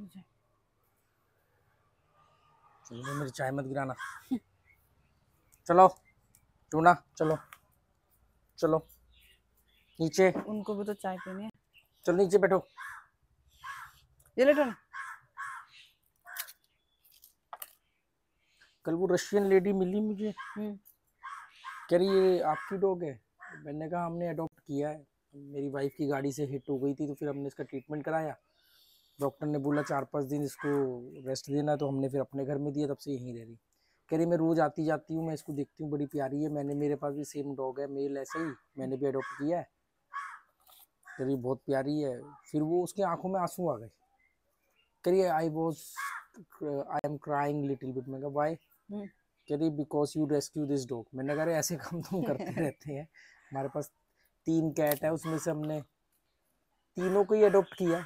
मुझे। चलो मेरी चाय मत गिराना। चलो टूना, चलो चलो नीचे। उनको भी तो चाय पीनी है। चलो नीचे बैठो। ये ले टोना। कल वो रशियन लेडी मिली मुझे, कह रही ये आपकी डॉग है। मैंने कहा हमने अडॉप्ट किया है, मेरी वाइफ की गाड़ी से हिट हो गई थी तो फिर हमने इसका ट्रीटमेंट कराया। डॉक्टर ने बोला 4-5 दिन इसको रेस्ट देना, तो हमने फिर अपने घर में दिया, तब से यहीं रह रही। कह रही मैं रोज आती जाती हूँ, मैं इसको देखती हूँ, बड़ी प्यारी है। मेरे पास भी सेम डॉग है, मेल ऐसे ही, मैंने भी अडॉप्ट किया है। कह रही बहुत प्यारी है। फिर वो उसकी आंखों में आंसू आ गए। कह रही I am crying little bit. मैं कहा व्हाई? कह रही because you rescue this dog. मैंने कहा ऐसे काम तुम करते रहते हैं। हमारे पास 3 कैट है, उसमें से हमने तीनों को ही अडॉप्ट किया।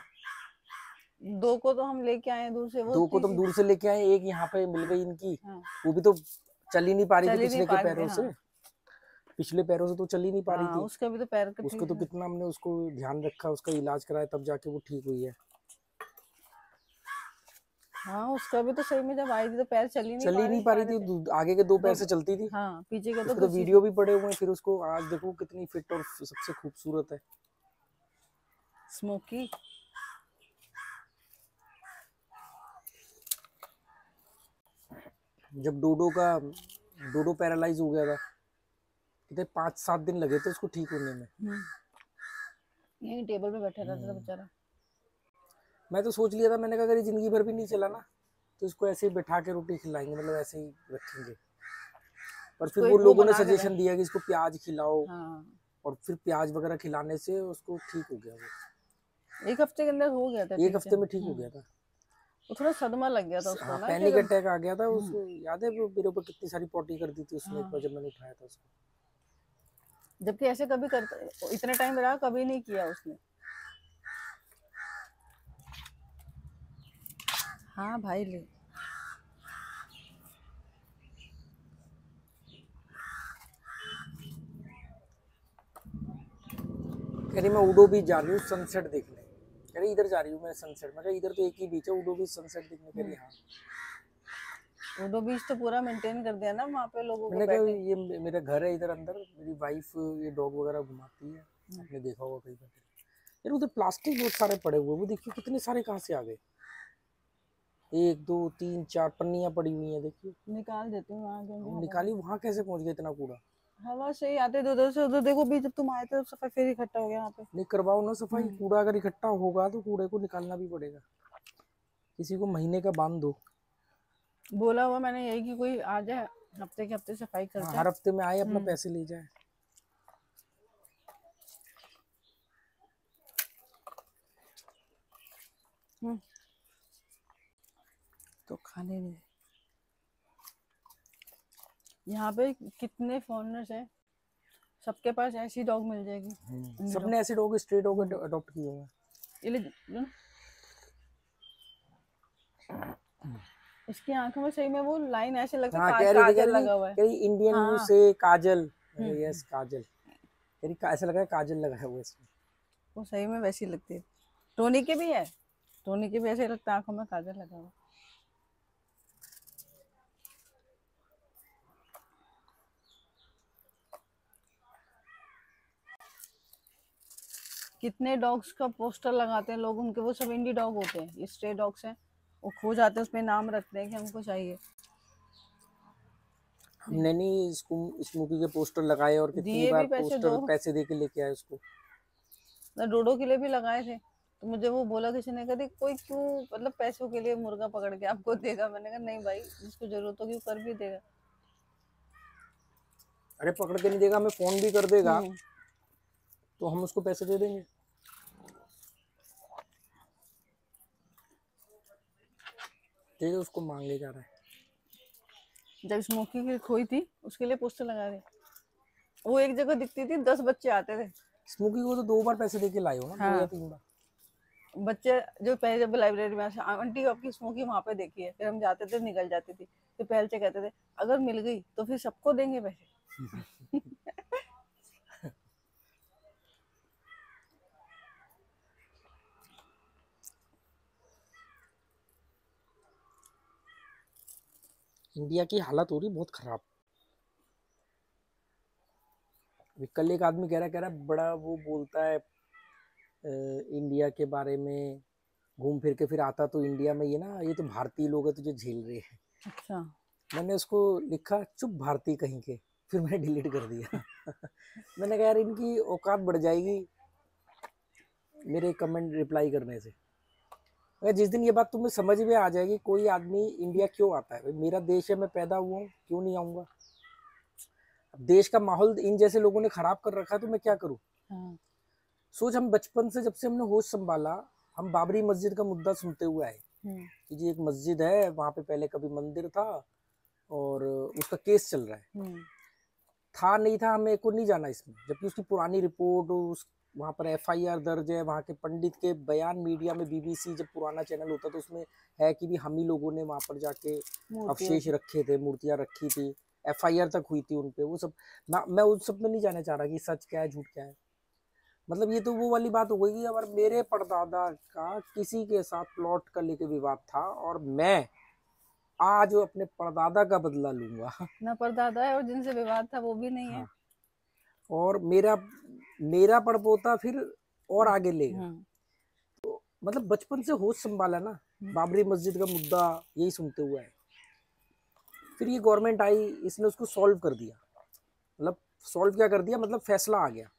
2 को तो हम लेके आए दूर से, वो 2 को तुम दूर से लेके आए, एक यहाँ पे मिल गई इनकी। वो भी तो चल ही नहीं पा रही थी पिछले के पैरों से। पिछले पैरों से तो चल ही नहीं पा रही थी। उसका भी तो पैर का उसको तो कितना हमने उसको ध्यान रखा, उसका इलाज कराया, तब जाके वो ठीक हुई है। हाँ उसका भी तो सही में जब आई थी तो पैर चल ही नहीं पा रही थी। आगे के 2 पैर से चलती थी। हाँ पीछे का तो वीडियो भी पड़े हुए हैं। फिर उसको आज देखो कितनी फिट और सबसे खूबसूरत है स्मोकी। जब डोडो पैरालाइज हो गया था, कितने 5-7 दिन लगे थे उसको ठीक होने में। यही टेबल पे बैठा रहता था बेचारा। मैं तो सोच लिया था, मैंने कहा अगर जिंदगी भर भी नहीं चला ना, तो इसको ऐसे ही बैठा के रोटी खिलाएंगे, मतलब ऐसे ही रखेंगे। पर फिर वो लोगों ने सजेशन दिया कि इसको प्याज खिलाओ। और फिर प्याज वगैरह खिलाने से उसको ठीक हो गया। वो 1 हफ्ते के अंदर हो गया था। 1 हफ्ते में ठीक हो गया था। वो थोड़ा सदमा लग गया था उसको ना, पैनिक अटैक आ गया था उसको। याद है वो मेरे ऊपर कितनी सारी पॉटी कर दी थी उसने एक बार जब मैंने उठाया था उसको। जबकि ऐसे कभी करता, इतने टाइम रहा कभी नहीं किया उसने। हाँ भाई ले। कह रही मैं उडो बीच जा रही हूँ सनसेट देखने। कह रही इधर जा रही हूँ मैं सनसेट। मैं कहा इधर तो एक ही बीच है, उडो बीच सनसेट देखने। कह रही हाँ। उडो बीच तो पूरा मेंटेन कर दिया ना वहाँ पे लोगों को। मैंने कहा ये मेरा घर है इधर अंदर, मेरी वाइफ ये डॉग वगैरह घुमाती है, आपने देखा होगा कहीं पर। यार उधर प्लास्टिक बहुत सारे पड़े हुए, वो देखिए कितने सारे कहाँ से आ गए। 1 2 3 4 पन्नियां पड़ी हुई हैं, देखिए। निकाल देती हूँ वहाँ। निकाली, वहाँ कैसे पहुँच गया इतना कूड़ा? हवा से ही आते थे उधर से उधर। देखो भी जब तुम आए थे सफाई फिर इकट्ठा हो गया यहाँ पे। नहीं करवाओ ना सफाई। कूड़ा अगर इकट्ठा होगा तो कूड़े को निकालना भी पड़ेगा। किसी को महीने का बांध दो। बोला हुआ मैंने यही कि कोई आ जाए हफ्ते के हफ्ते सफाई कर जाए। हर हफ्ते में आए, अपना पैसे ले जाए। तो खाने नहीं। यहाँ पे कितने फॉरेनर्स हैं, सबके पास ऐसी डॉग मिल जाएगी। सबने ऐसे डॉग, स्ट्रे डॉग अडॉप्ट किए हुए हैं। इसकी आंखों में सही में वो लाइन ऐसे लगता है काजल लगा हुआ है। इंडियन यू से काजल। यस काजल। ऐसा लगा है काजल लगाया हुआ है इसमें। वो सही में वैसी लगती है। टोनी के भी है, टोनी के भी ऐसे लगता है आंखों में काजल लगा हुआ। कितने डॉग्स का पोस्टर लगाते हैं लोग, उनके वो सब इंडी डॉग होते हैं, ये स्ट्रे डॉग्स हैं। वो खो जाते हैं, उसमें नाम रखते हैं कि हमको चाहिए। हमने नहीं स्मोकी के पोस्टर लगाए और कितनी बार पैसे दे के लेके आए उसको। डोडो के लिए भी लगाए थे, तो मुझे वो बोला किसी ने, कहती कोई क्यों मतलब पैसों के लिए मुर्गा पकड़ के आपको देगा। मैंने कहा नहीं भाई, जिसको जरूरत होगी वो कर भी देगा। अरे पकड़ के नहीं देगा, हमें फोन भी कर देगा तो हम उसको पैसे दे देंगे। दे दो उसको, मांगे जा रहा है। जब स्मोकी की खोई थी उसके लिए पोस्टर लगा रहे, वो एक जगह दिखती थी 10 बच्चे आते थे। स्मोकी को तो 2 बार पैसे देके लाई हो ना। 2 या 3 बार। बच्चे जो पहले जब लाइब्रेरी में आंटी आपकी स्मोकी वहाँ पे देखी है, फिर हम जाते थे निकल जाती थी, फिर पहले से कहते थे अगर मिल गई तो फिर सबको देंगे पैसे। इंडिया की हालत हो रही बहुत खराब। अभी कल एक आदमी कह रहा बड़ा वो बोलता है इंडिया के बारे में, घूम फिर के फिर आता तो इंडिया में ये ना, ये तो भारतीय लोग है तुझे झेल रहे हैं। अच्छा। मैंने उसको लिखा चुप भारतीय कहीं के, फिर मैंने डिलीट कर दिया। मैंने कहा यार इनकी औकात बढ़ जाएगी मेरे कमेंट रिप्लाई करने से। अगर जिस दिन ये बात तुम्हें समझ में आ जाएगी कोई आदमी इंडिया क्यों आता है, भाई मेरा देश है, मैं पैदा हुआ हूँ, क्यों नहीं आऊंगा। अब देश का माहौल इन जैसे लोगों ने खराब कर रखा है तो मैं क्या करूँ। हाँ। सोच, हम बचपन से जब से हमने होश संभाला, हम बाबरी मस्जिद का मुद्दा सुनते हुए आए कि जी एक मस्जिद है वहां पे पहले कभी मंदिर था और उसका केस चल रहा है। था नहीं था हमें को नहीं जाना इसमें, जबकि उसकी पुरानी रिपोर्ट, उस वहाँ पर एफआईआर दर्ज है, वहाँ के पंडित के बयान मीडिया में, बीबीसी जब पुराना चैनल होता तो उसमें है कि भी हम ही लोगों ने वहाँ पर जाके अवशेष रखे थे, मूर्तियाँ रखी थी, एफआईआर तक हुई थी उनपे, वो सब। मैं उस सब में नहीं जाना चाह रहा कि सच क्या है झूठ क्या है। मतलब ये तो वो वाली बात हो गई कि अगर मेरे परदादा का किसी के साथ प्लॉट का लेके विवाद था और मैं आज अपने परदादा का बदला लूंगा। ना परदादा है और जिनसे विवाद था वो भी नहीं है। हाँ। और मेरा पड़पोता फिर और आगे लेगा। तो मतलब बचपन से होश संभाला ना, बाबरी मस्जिद का मुद्दा यही सुनते हुए है। फिर ये गवर्नमेंट आई, इसने उसको सॉल्व कर दिया। मतलब सॉल्व क्या कर दिया, मतलब फैसला आ गया,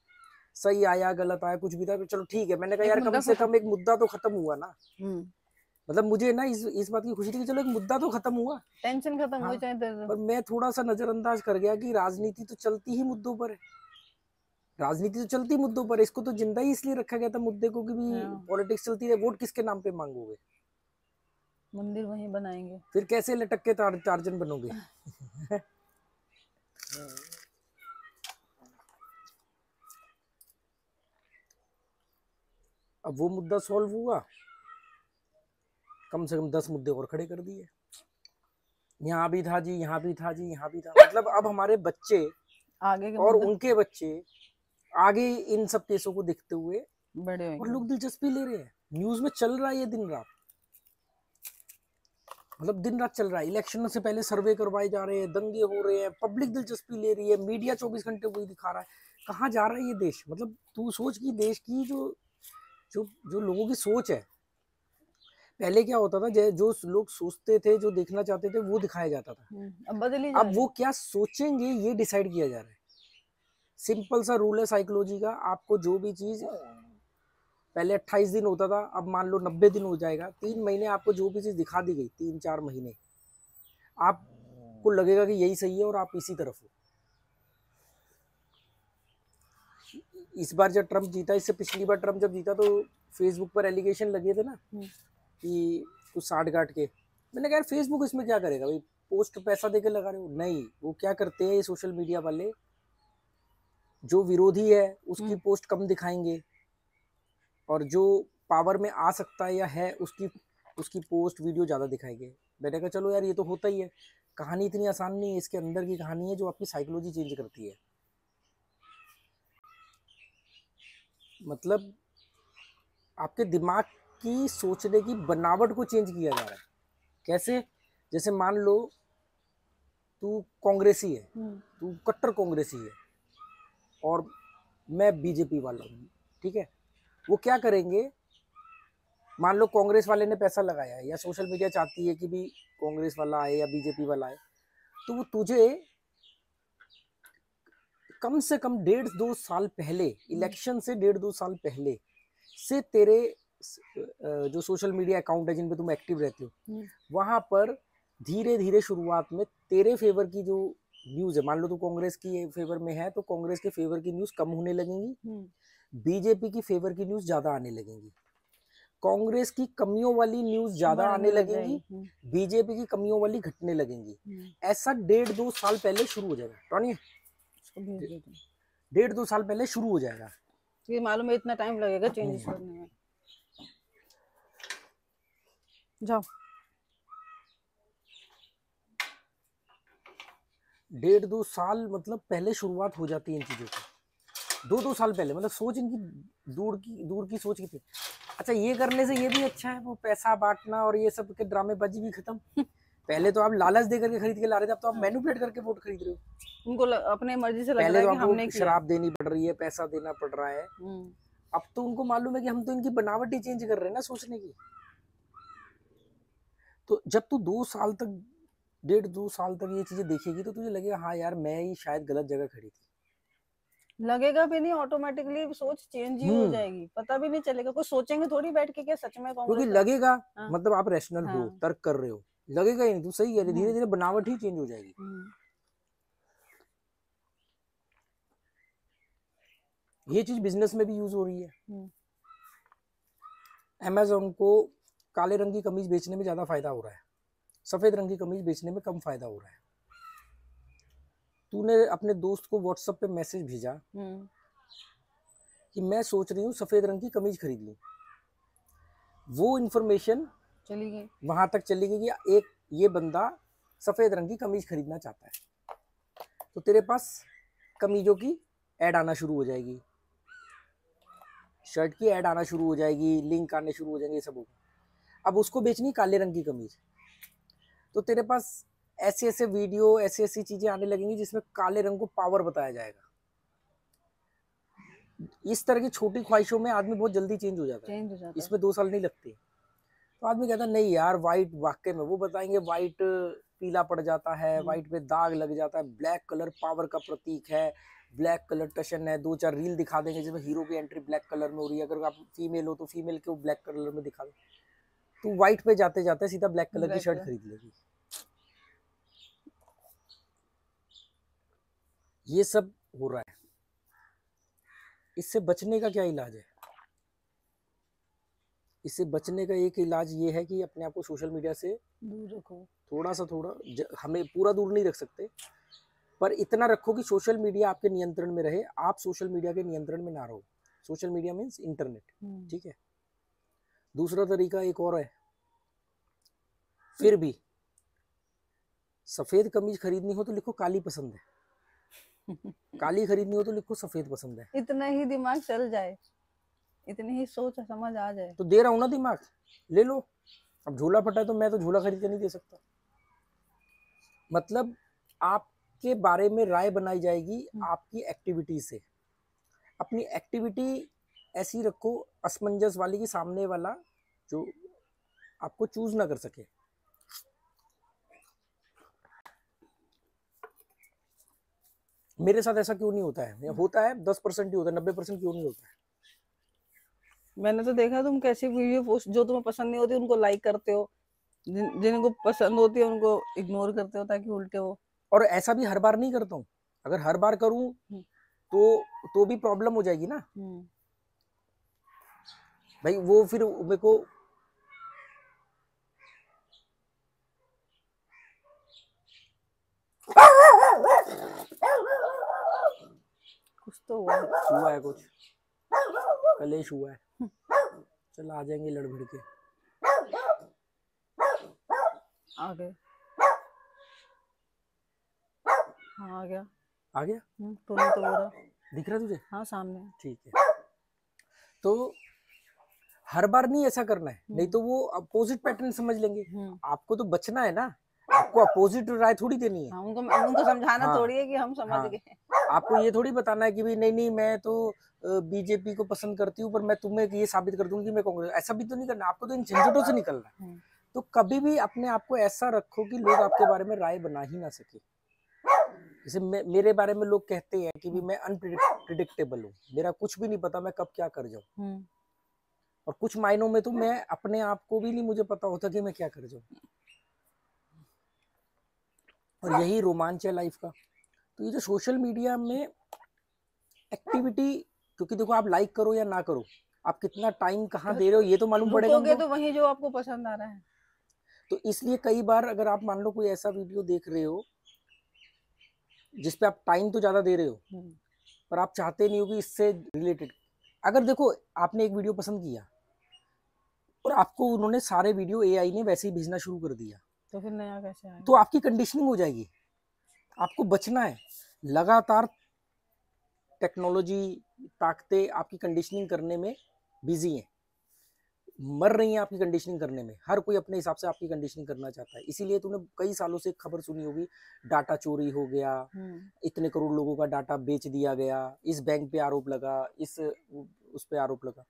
सही आया गलत आया कुछ भी था, चलो ठीक है। मैंने कहा यार कम से कम एक मुद्दा तो खत्म हुआ ना। मतलब मुझे ना इस बात की खुशी थी कि चलो एक मुद्दा तो खत्म हुआ, टेंशन खत्म हो जाए। पर मैं थोड़ा सा नजरअंदाज कर गया कि राजनीति तो चलती ही मुद्दों पर है, राजनीति तो चलती मुद्दों पर, इसको तो जिंदा ही इसलिए रखा गया था मुद्दे को कि भी पॉलिटिक्स चलती है। वोट किसके नाम पे मांगोगे, मंदिर वहीं बनाएंगे, फिर कैसे लटक के टार्जन बनोगे। अब वो मुद्दा सॉल्व हुआ, कम से कम 10 मुद्दे और खड़े कर दिए, यहाँ भी था जी, यहाँ भी था जी, यहाँ भी था। मतलब अब हमारे बच्चे आगे और उनके बच्चे आगे इन सब केसों को देखते हुए बड़े और लोग दिलचस्पी ले रहे हैं। न्यूज में चल रहा है ये दिन रात, मतलब दिन रात चल रहा है। इलेक्शन से पहले सर्वे करवाए जा रहे हैं, दंगे हो रहे हैं, पब्लिक दिलचस्पी ले रही है, मीडिया 24 घंटे वही दिखा रहा है। कहाँ जा रहा है ये देश। मतलब तू सोच कि देश की जो लोगों की सोच है, पहले क्या होता था, जो लोग सोचते थे, जो देखना चाहते थे वो दिखाया जाता था। अब बदली अब वो क्या सोचेंगे ये डिसाइड किया जा रहा है। सिंपल सा रूल है साइकोलॉजी का, आपको जो भी चीज पहले 28 दिन होता था, अब मान लो 90 दिन हो जाएगा, 3 महीने आपको जो भी चीज दिखा दी गई, 3-4 महीने आपको लगेगा कि यही सही है और आप इसी तरफ हो। इस बार जब ट्रम्प जीता, इससे पिछली बार ट्रम्प जब जीता तो फेसबुक पर एलिगेशन लगे थे ना कि कुछ साठ गांठ के। मैंने कहा यार फेसबुक इसमें क्या करेगा भाई, पोस्ट पैसा देके लगा रहे हो। नहीं, वो क्या करते हैं सोशल मीडिया वाले, जो विरोधी है उसकी पोस्ट कम दिखाएंगे और जो पावर में आ सकता है या है उसकी पोस्ट वीडियो ज्यादा दिखाएंगे। मैंने कहा चलो यार ये तो होता ही है, कहानी इतनी आसान नहीं है, इसके अंदर की कहानी है जो आपकी साइकोलॉजी चेंज करती है। मतलब आपके दिमाग की सोचने की बनावट को चेंज किया जा रहा है। कैसे, जैसे मान लो तू कांग्रेसी है, तू कट्टर कांग्रेसी है और मैं बीजेपी वाला हूँ, ठीक है। वो क्या करेंगे, मान लो कांग्रेस वाले ने पैसा लगाया है या सोशल मीडिया चाहती है कि भी कांग्रेस वाला आए या बीजेपी वाला आए, तो वो तुझे कम से कम 1.5-2 साल पहले, इलेक्शन से 1.5-2 साल पहले से तेरे जो सोशल मीडिया अकाउंट है जिन पे तुम एक्टिव रहते हो, वहां पर धीरे धीरे शुरुआत में तेरे फेवर की जो न्यूज है, मान लो तू कांग्रेस की फेवर में है तो कांग्रेस के फेवर की न्यूज कम होने लगेंगी, बीजेपी की फेवर की न्यूज ज्यादा आने लगेंगी, कांग्रेस की कमियों वाली न्यूज ज्यादा आने लगेंगी, बीजेपी की कमियों वाली घटने लगेंगी। ऐसा 1.5-2 साल पहले शुरू हो जाएगा टॉनी, 1.5-2 साल पहले शुरू हो जाएगा। ये मालूम है इतना टाइम लगेगा चेंजेस करने में। जाओ 1.5-2 साल मतलब पहले शुरुआत हो जाती है इन चीजों की, 2-2 साल पहले। मतलब सोच इनकी दूर की सोच की थी। अच्छा, ये करने से ये भी अच्छा है, वो पैसा बांटना और ये सब के ड्रामेबाजी भी खत्म। पहले तो आप लालच दे करके खरीद के ला रहे थे, अब तो आप मैनिपुलेट करके वोट खरीद रहे हो। उनको अपने मर्जी से लग पहले रहा तो है कि आपको हमने किया। शराब देनी पड़ रही है, पैसा देना पड़ रहा है, हम्म, अब तो उनको मालूम है कि हम तो इनकी बनावट ही चेंज कर रहे हैं ना सोचने की। तो जब तू 2 साल तक, 1.5-2 साल तक ये चीजें देखेगी तो तुझे लगेगा हाँ यार मैं ही शायद गलत जगह खड़ी थी। लगेगा भी नहीं, ऑटोमेटिकली सोच चेंज ही हो जाएगी, पता भी नहीं चलेगा। कुछ सोचेंगे थोड़ी बैठ के क्या सच में क्योंकि कांग्रेस। लगेगा हाँ, मतलब आप रैशनल हो, हाँ, तर्क कर रहे हो, लगेगा ही नहीं, तू सही है, धीरे धीरे बनावट ही चेंज हो जाएगी। ये चीज बिजनेस में भी यूज हो रही है। अमेज़न को काले रंग की कमीज बेचने में ज्यादा फायदा हो रहा है, सफेद रंग की कमीज बेचने में कम फायदा हो रहा है। तूने अपने दोस्त को व्हाट्सएप पे मैसेज भेजा कि मैं सोच रही हूँ सफेद रंग की कमीज खरीद लूं, वो इंफॉर्मेशन चली गई, वहां तक चली गई कि एक ये बंदा सफेद रंग की कमीज खरीदना चाहता है, तो तेरे पास कमीजों की ऐड आना शुरू हो जाएगी, शर्ट की ऐड आना शुरू हो जाएगी, लिंक आने शुरू हो जाएंगे, ये सब होगा। अब उसको बेचनी काले रंग की कमीज, तो तेरे पास ऐसे ऐसे वीडियो, ऐसी ऐसी चीजें आने लगेंगी जिसमें काले रंग को पावर बताया जाएगा। इस तरह की छोटी ख्वाहिशों में आदमी बहुत जल्दी चेंज हो जाता है, इसमें 2 साल नहीं लगते। तो आदमी कहता है नहीं यार वाइट, वाकई में वो बताएंगे वाइट पीला पड़ जाता है, वाइट पे दाग लग जाता है, ब्लैक कलर पावर का प्रतीक है, ब्लैक कलर टशन है, 2-4 रील दिखा देंगे जिसमें हीरो की एंट्री ब्लैक कलर में हो रही है, अगर आप फीमेल हो तो फीमेल को ब्लैक कलर में दिखा दे, तो व्हाइट पे जाते जाते सीधा ब्लैक कलर की शर्ट खरीद लेगी। ये सब हो रहा है। इससे बचने का क्या इलाज है? इससे बचने का एक इलाज ये है कि अपने आप को सोशल मीडिया से दूर रखो, थोड़ा हमें पूरा दूर नहीं रख सकते, पर इतना रखो कि सोशल मीडिया आपके नियंत्रण में रहे, आप सोशल मीडिया के नियंत्रण में ना रहो। सोशल मीडिया मीन्स इंटरनेट, ठीक है। दूसरा तरीका एक और है, फिर भी सफेद कमीज खरीदनी हो तो लिखो काली पसंद है, काली खरीदनी हो तो लिखो सफेद पसंद है। इतना ही दिमाग चल जाए, इतनी ही सोच समझ आ जाए। तो दे रहा हूं ना दिमाग, ले लो। अब झोला फटा है तो मैं तो झोला खरीद के नहीं दे सकता। मतलब आपके बारे में राय बनाई जाएगी आपकी एक्टिविटी से। अपनी एक्टिविटी ऐसी रखो असमंजस वाली कि सामने वाला जो आपको चूज ना कर सके। मेरे साथ ऐसा क्यों नहीं होता है, या होता है 10% ही होता है, 90% क्यों नहीं होता है? मैंने तो देखा तुम कैसी वीडियो पोस्ट जो तुम्हें पसंद नहीं होती उनको लाइक करते हो, जिनको पसंद होती है उनको इग्नोर करते हो ताकि उल्टे हो। और ऐसा भी हर बार नहीं करता हूँ, अगर हर बार करूँ तो भी प्रॉब्लम हो जाएगी ना भाई। वो फिर मेरे को कुछ तो हुआ है कुछ कलेश हुआ है। चल आ जाएंगे लड़ भिड़ के। आ गए, हाँ आ गया, आ गया। तूने तो बोला दिख रहा तुझे? हाँ सामने। ठीक है, तो हर बार नहीं ऐसा करना है, नहीं तो वो अपोजिट पैटर्न समझ लेंगे। आपको तो बचना है ना, आपको अपोजिट राय थोड़ी देनी है। हाँ, उनको समझाना हाँ, थोड़ी है कि हम समझ गए। आपको ये थोड़ी बताना है कि भाई नहीं मैं तो बीजेपी को पसंद करती हूँ पर मैं तुम्हें ये साबित कर दूंगी कि मैं कांग्रेस। ऐसा भी तो नहीं करना, आपको तो इन झंझटों से निकलना है। तो कभी भी अपने आप को ऐसा रखो कि लोग आपके बारे में राय बना ही ना सके। जैसे मेरे बारे में लोग कहते हैं कि भी मैं अनप्रिडिक्टेबल हूँ, मेरा कुछ भी नहीं पता मैं कब क्या कर जाऊँ, और कुछ मायनों में तो मैं अपने आप को भी नहीं मुझे पता होता कि मैं क्या कर जाऊँ। और यही रोमांच है लाइफ का। तो ये जो सोशल मीडिया में एक्टिविटी, क्योंकि देखो आप लाइक करो या ना करो, आप कितना टाइम कहाँ दे रहे हो ये तो मालूम पड़ेगा हमको। तो वही जो आपको पसंद आ रहा है। तो इसलिए कई बार अगर आप मान लो कोई ऐसा वीडियो देख रहे हो जिसपे आप टाइम तो ज्यादा दे रहे हो पर आप चाहते नहीं हो कि इससे रिलेटेड, अगर देखो आपने एक वीडियो पसंद किया और आपको उन्होंने सारे वीडियो एआई ने वैसे ही भेजना शुरू कर दिया, तो फिर नया कैसे आएगा? तो आपकी कंडीशनिंग हो जाएगी। आपको बचना है, लगातार टेक्नोलॉजी ताकतें आपकी कंडीशनिंग करने में बिजी हैं। मर रही हैं आपकी कंडीशनिंग करने में। हर कोई अपने हिसाब से आपकी कंडीशनिंग करना चाहता है। इसीलिए तूने कई सालों से एक खबर सुनी होगी, डाटा चोरी हो गया, इतने करोड़ लोगों का डाटा बेच दिया गया, इस बैंक पे आरोप लगा, इस उस पे आरोप लगा।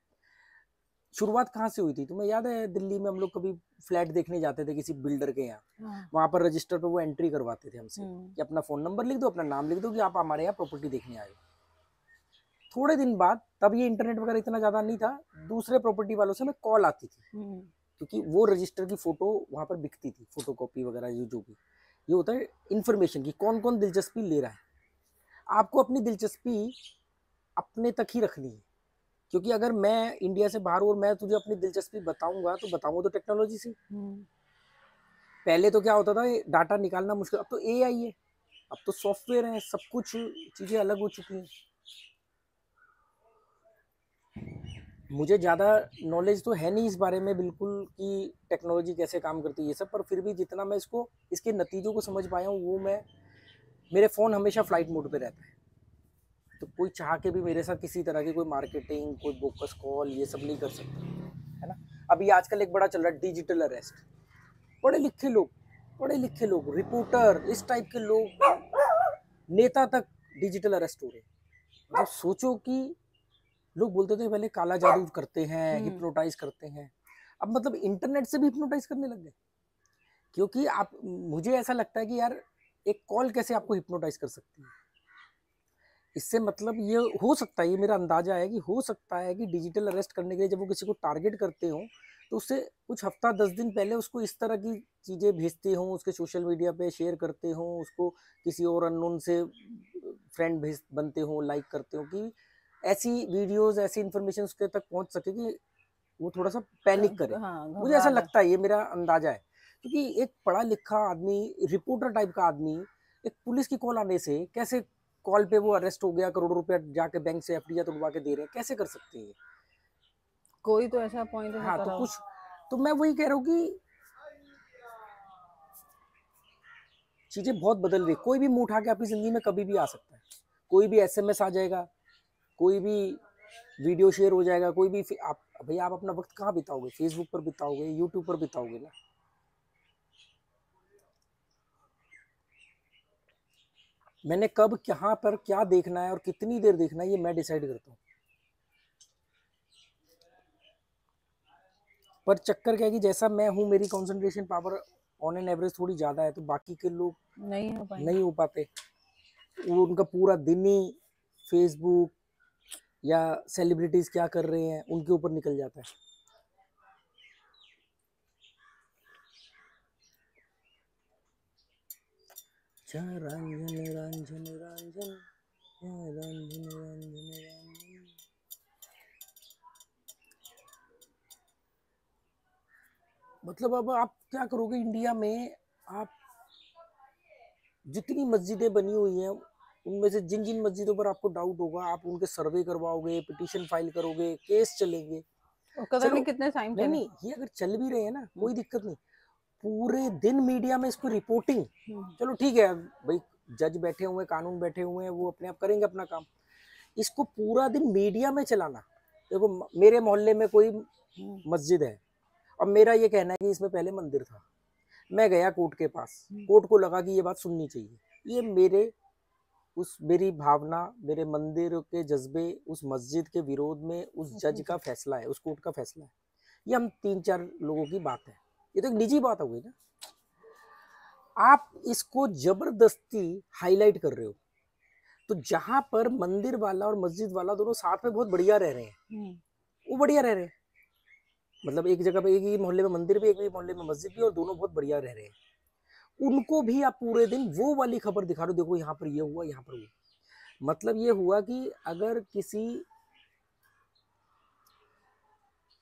शुरुआत कहाँ से हुई थी तुम्हें याद है? दिल्ली में हम लोग कभी फ्लैट देखने जाते थे किसी बिल्डर के यहाँ, वहां पर रजिस्टर पे वो एंट्री करवाते थे हमसे कि अपना फोन नंबर लिख दो, अपना नाम लिख दो कि आप हमारे यहाँ प्रॉपर्टी देखने आए हो। थोड़े दिन बाद, तब ये इंटरनेट वगैरह इतना ज्यादा नहीं था, दूसरे प्रॉपर्टी वालों से हमें कॉल आती थी, क्योंकि वो रजिस्टर की फोटो वहां पर बिकती थी, फोटोकॉपी वगैरह, ये जो भी ये होता है इन्फॉर्मेशन की, कौन कौन दिलचस्पी ले रहा है। आपको अपनी दिलचस्पी अपने तक ही रखनी है, क्योंकि अगर मैं इंडिया से बाहर हूं और मैं तुझे अपनी दिलचस्पी बताऊंगा तो बताऊंगा तो टेक्नोलॉजी से। पहले तो क्या होता था, डाटा निकालना मुश्किल, अब तो एआई है, अब तो सॉफ्टवेयर है, सब कुछ चीजें अलग हो चुकी हैं। मुझे ज़्यादा नॉलेज तो है नहीं इस बारे में बिल्कुल कि टेक्नोलॉजी कैसे काम करती है ये सब, पर फिर भी जितना मैं इसके नतीजों को समझ पाया हूँ वो मेरे फ़ोन हमेशा फ्लाइट मोड पे रहता है। तो कोई चाह के भी मेरे साथ किसी तरह की कोई मार्केटिंग, कोई बोकस कॉल, ये सब नहीं कर सकता, है ना। अभी आजकल एक बड़ा चल रहा है डिजिटल अरेस्ट। पढ़े लिखे लोग, रिपोर्टर, इस टाइप के लोग, नेता तक डिजिटल अरेस्ट हो रहे हैं। मतलब सोचो कि लोग बोलते थे पहले काला जादू करते हैं, हिप्नोटाइज करते हैं, अब मतलब इंटरनेट से भी हिप्नोटाइज करने लग गए। क्योंकि मुझे ऐसा लगता है कि यार एक कॉल कैसे आपको हिप्नोटाइज कर सकती है। इससे मतलब ये हो सकता है, ये मेरा अंदाजा है कि हो सकता है कि डिजिटल अरेस्ट करने के लिए जब वो किसी को टारगेट करते हो तो उससे कुछ हफ्ता 10 दिन पहले उसको इस तरह की चीज़ें भेजते हो, उसके सोशल मीडिया पे शेयर करते हो, उसको किसी और अननोन से फ्रेंड बनते हो, लाइक करते हो, कि ऐसी वीडियोस, ऐसी इन्फॉर्मेशन उसके तक पहुंच सके कि वो थोड़ा सा पैनिक करे। मुझे ऐसा लगता है, ये मेरा अंदाजा है, क्योंकि एक पढ़ा लिखा आदमी, रिपोर्टर टाइप का आदमी, एक पुलिस की कॉल आने से कैसे कॉल पे वो अरेस्ट हो गया, करोड़ों रुपया जाके बैंक से एफडीआर तुड़वा के दे रहे हैं, कैसे कर सकते हैं? कोई तो ऐसा पॉइंट है। हाँ, तो कुछ तो मैं वही कह रहा हूँ कि चीजें बहुत बदल रही। कोई भी मुंह उठा के आपकी जिंदगी में कभी भी आ सकता है, कोई भी एसएमएस आ जाएगा, कोई भी वीडियो शेयर हो जाएगा, कोई भी आप भैया आप अपना वक्त कहाँ बिताओगे? फेसबुक पर बिताओगे, यूट्यूब पर बिताओगे ना। मैंने कब, कहाँ पर क्या देखना है और कितनी देर देखना है, ये मैं डिसाइड करता हूँ। पर चक्कर क्या है कि जैसा मैं हूँ, मेरी concentration power on an average थोड़ी ज़्यादा है, तो बाकी के लोग नहीं हो पाते। वो उनका पूरा दिन ही फेसबुक या सेलिब्रिटीज क्या कर रहे हैं उनके ऊपर निकल जाता है। रंजन रंजन रंजन रंजन रंजन। मतलब अब आप क्या करोगे इंडिया में? आप जितनी मस्जिदें बनी हुई हैं उनमें से जिन जिन मस्जिदों पर आपको डाउट होगा, आप उनके सर्वे करवाओगे, पिटीशन फाइल करोगे, केस चलेंगे। नहीं कितने टाइम नहीं, ये अगर चल भी रहे हैं ना, कोई दिक्कत नहीं, पूरे दिन मीडिया में इसको रिपोर्टिंग। चलो ठीक है भाई, जज बैठे हुए, कानून बैठे हुए हैं, वो अपने आप करेंगे अपना काम। इसको पूरा दिन मीडिया में चलाना। देखो मेरे मोहल्ले में कोई मस्जिद है और मेरा ये कहना है कि इसमें पहले मंदिर था, मैं गया कोर्ट के पास, कोर्ट को लगा कि ये बात सुननी चाहिए, ये मेरी भावना, मेरे मंदिर के जज्बे, उस मस्जिद के विरोध में उस जज का फैसला है, उस कोर्ट का फैसला है। ये हम 3-4 लोगों की बात है, ये तो एक निजी बात हो गई ना। आप इसको जबरदस्ती हाईलाइट कर रहे हो। तो जहां पर मंदिर वाला और मस्जिद वाला दोनों साथ में बहुत बढ़िया रह रहे हैं, वो बढ़िया रह रहे हैं, मतलब एक जगह पे एक ही मोहल्ले में मंदिर भी, एक ही मोहल्ले में मस्जिद भी, और दोनों बहुत बढ़िया रह रहे हैं, उनको भी आप पूरे दिन वो वाली खबर दिखा रहे हो, देखो यहाँ पर ये हुआ, यहाँ पर हुआ। मतलब ये हुआ कि अगर किसी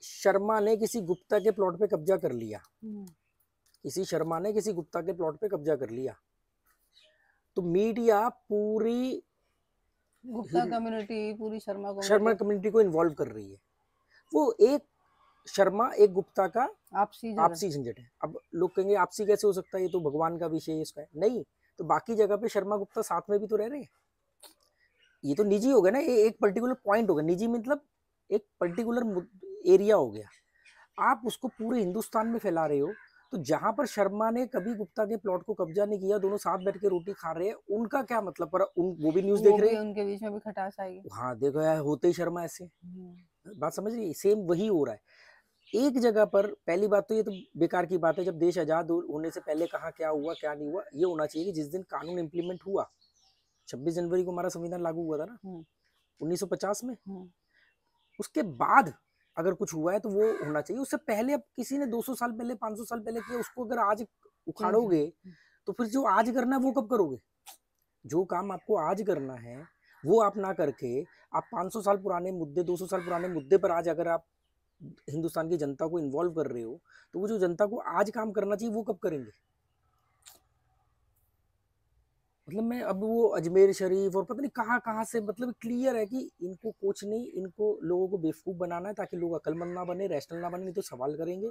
शर्मा ने किसी गुप्ता के प्लॉट पे कब्जा कर लिया, किसी शर्मा ने किसी गुप्ता के प्लॉट पे कब्जा कर लिया, तो मीडिया पूरी गुप्ता कम्युनिटी, पूरी शर्मा कम्युनिटी को इन्वॉल्व कर रही है। वो एक शर्मा एक गुप्ता का आपसी झंझट है। अब लोग कहेंगे आपसी कैसे हो सकता है, ये तो भगवान का विषय है, इसका है नहीं, तो बाकी जगह पे शर्मा गुप्ता साथ में भी तो रह रहे हैं। ये तो निजी हो गया ना, ये एक पर्टिकुलर पॉइंट हो गया। निजी मतलब एक पर्टिकुलर एरिया हो गया। आप उसको पूरे हिंदुस्तान में फैला रहे हो। तो जहां पर शर्मा ने कभी गुप्ता के प्लॉट को कब्जा नहीं किया, दोनों साथ बैठ के रोटी खा रहे हैं, उनका क्या मतलब? पर वो भी न्यूज वो देख रहे भी हैं। उनके बीच में भी खटास आएगी। हाँ देखो यार, होते ही शर्मा ऐसे। बात समझ रही है? सेम वही हो रहा है। एक जगह पर पहली बात तो ये तो बेकार की बात है, जब देश आजाद होने से पहले कहाँ क्या हुआ क्या नहीं हुआ, ये होना चाहिए कि जिस दिन कानून इम्प्लीमेंट हुआ, 26 जनवरी को हमारा संविधान लागू हुआ था ना 1950 में, उसके बाद अगर कुछ हुआ है तो वो होना चाहिए। उससे पहले अब किसी ने 200 साल पहले 500 साल पहले किया, उसको अगर आज उखाड़ोगे तो फिर जो आज करना है वो कब करोगे? जो काम आपको आज करना है वो आप ना करके आप 500 साल पुराने मुद्दे, 200 साल पुराने मुद्दे पर आज अगर आप हिंदुस्तान की जनता को इन्वॉल्व कर रहे हो, तो वो जो जनता को आज काम करना चाहिए वो कब करेंगे? मतलब मैं अब वो अजमेर शरीफ और पता नहीं कहाँ कहाँ से, मतलब क्लियर है कि इनको कुछ नहीं, इनको लोगों को बेवकूफ बनाना है ताकि लोग अक्लमंद ना बने, रैशनल ना बने, नहीं तो सवाल करेंगे।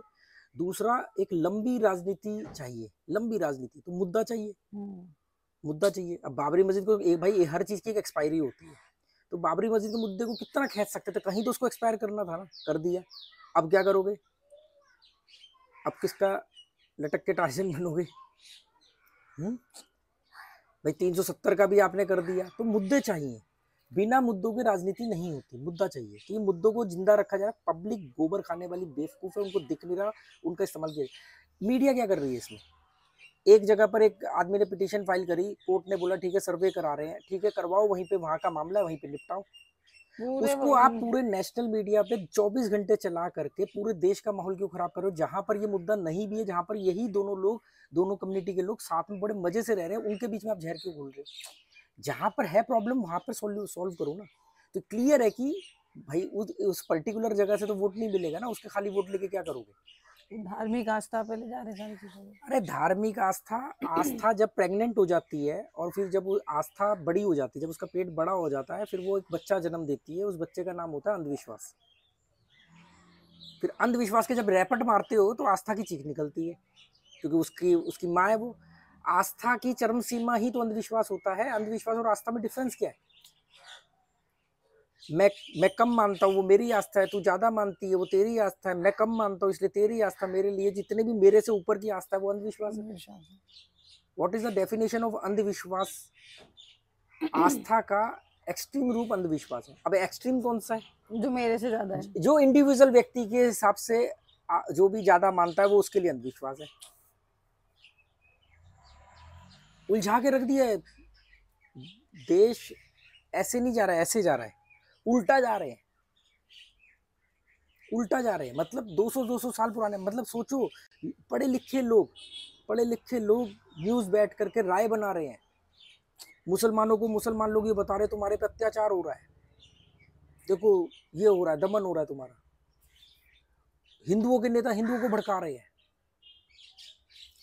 दूसरा, एक लंबी राजनीति चाहिए, लंबी राजनीति तो मुद्दा चाहिए, मुद्दा चाहिए। अब बाबरी मस्जिद को भाई हर चीज की एक एक्सपायरी होती है, तो बाबरी मस्जिद के मुद्दे को कितना खींच सकते थे? कहीं तो उसको एक्सपायर करना था ना, कर दिया। अब क्या करोगे? अब किसका लटक के टार्जन बनोगे? भाई 370 का भी आपने कर दिया। तो मुद्दे चाहिए, बिना मुद्दों की राजनीति नहीं होती, मुद्दा चाहिए कि मुद्दों को जिंदा रखा जाए। पब्लिक गोबर खाने वाली बेवकूफ है, उनको दिख नहीं रहा, उनका इस्तेमाल किया। मीडिया क्या कर रही है इसमें? एक जगह पर एक आदमी ने पिटीशन फाइल करी, कोर्ट ने बोला ठीक है सर्वे करा रहे हैं, ठीक है करवाओ, वहीं पे वहां का मामला है वहीं पे निपटाओ। उसको आप पूरे नेशनल मीडिया पे 24 घंटे चला करके पूरे देश का माहौल क्यों खराब कर रहे हो? जहां पर ये मुद्दा नहीं भी है, जहां पर यही दोनों लोग, दोनों कम्युनिटी के लोग साथ में बड़े मजे से रह रहे हैं, उनके बीच में आप जहर क्यों घोल रहे हो? जहां पर है प्रॉब्लम वहां पर सॉल्व करो ना। तो क्लियर है कि भाई उस पर्टिकुलर जगह से तो वोट नहीं मिलेगा ना, उसके खाली वोट लेके क्या करोगे? धार्मिक आस्था पे ले जा रहे सारी चीजों को। अरे धार्मिक आस्था, आस्था जब प्रेग्नेंट हो जाती है और फिर जब वो आस्था बड़ी हो जाती है, जब उसका पेट बड़ा हो जाता है, फिर वो एक बच्चा जन्म देती है, उस बच्चे का नाम होता है अंधविश्वास। फिर अंधविश्वास के जब रैपट मारते हो तो आस्था की चीख निकलती है, क्योंकि उसकी उसकी माँ है वो। आस्था की चरम सीमा ही तो अंधविश्वास होता है। अंधविश्वास और आस्था में डिफरेंस क्या है? मैं कम मानता हूँ, वो मेरी आस्था है, तू ज्यादा मानती है, वो तेरी आस्था है, मैं कम मानता हूँ इसलिए तेरी आस्था मेरे लिए, जितने भी मेरे से ऊपर की आस्था है वो अंधविश्वास है। What is the definition of अंधविश्वास? आस्था का एक्सट्रीम रूप अंधविश्वास है। अब एक्सट्रीम कौन सा है? जो मेरे से ज्यादा है, जो इंडिविजुअल व्यक्ति के हिसाब से जो भी ज्यादा मानता है वो उसके लिए अंधविश्वास है। उलझा के रख दिया है देश। ऐसे नहीं जा रहा है, ऐसे जा रहा है, उल्टा जा रहे हैं, उल्टा जा रहे हैं। मतलब 200 साल पुराने, मतलब सोचो, पढ़े लिखे लोग न्यूज बैठ करके राय बना रहे हैं। मुसलमानों को मुसलमान लोग ये बता रहे तुम्हारे पे अत्याचार हो रहा है, देखो ये हो रहा है, दमन हो रहा है तुम्हारा। हिंदुओं के नेता हिंदुओं को भड़का रहे हैं।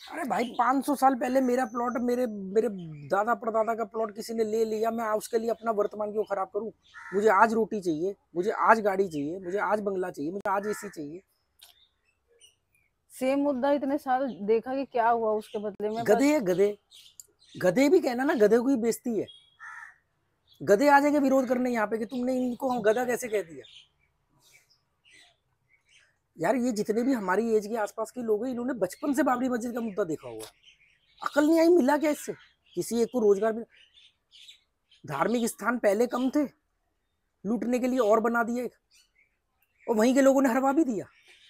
अरे भाई 500 साल पहले मेरा प्लॉट, मेरे मेरे दादा परदादा का प्लॉट किसी ने ले लिया, मैं उसके लिए अपना वर्तमान क्यों खराब करूं? मुझे आज रोटी चाहिए, मुझे आज गाड़ी चाहिए, मुझे आज बंगला चाहिए, मुझे आज एसी चाहिए। सेम मुद्दा इतने साल देखा कि क्या हुआ उसके बदले में। गधे है गधे, गधे भी कहना ना, गधे को ही बेइज्जती है। गधे आ जाएंगे विरोध करने यहाँ पे कि तुमने इनको हम गधा कैसे कह दिया। यार ये जितने भी हमारी एज के आसपास के लोग हैं, इन्होंने बचपन से बाबरी मस्जिद का मुद्दा देखा हुआ। अकल नहीं आई, मिला क्या इससे? किसी एक को रोजगार मिला? धार्मिक स्थान पहले कम थे, लूटने के लिए और बना दिए, और वहीं के लोगों ने हरवा भी दिया।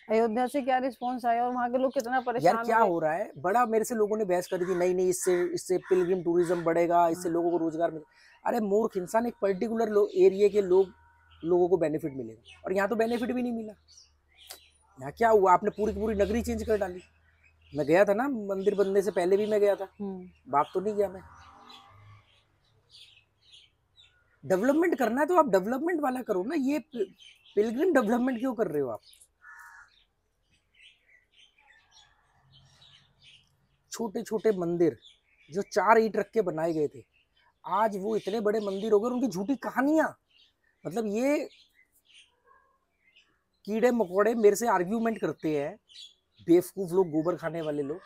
अयोध्या से क्या रिस्पॉन्स आया और वहां के लोग कितना परेशान यार क्या हो रहा है? बड़ा मेरे से लोगों ने बहस करी थी, नहीं नहीं इससे पिलग्रिम टूरिज्म बढ़ेगा, इससे लोगों को रोजगार मिलेगा। अरे मूर्ख इंसान, एक पर्टिकुलर एरिया के लोगों को बेनिफिट मिलेगा, और यहाँ तो बेनिफिट भी नहीं मिला। यहाँ क्या हुआ? आपने पूरी की पूरी नगरी चेंज कर डाली। मैं गया था ना, मंदिर बनने से पहले भी मैं गया था, बात तो नहीं किया मैं। डेवलपमेंट करना है तो आप डेवलपमेंट वाला करो ना, ये पिलग्रिम डेवलपमेंट क्यों कर रहे हो आप? छोटे छोटे मंदिर जो 4 ईंट रख के बनाए गए थे, आज वो इतने बड़े मंदिर हो गए, उनकी झूठी कहानियां। मतलब ये कीड़े मकोड़े मेरे से आर्ग्यूमेंट करते हैं, बेवकूफ लोग, गोबर खाने वाले लोग।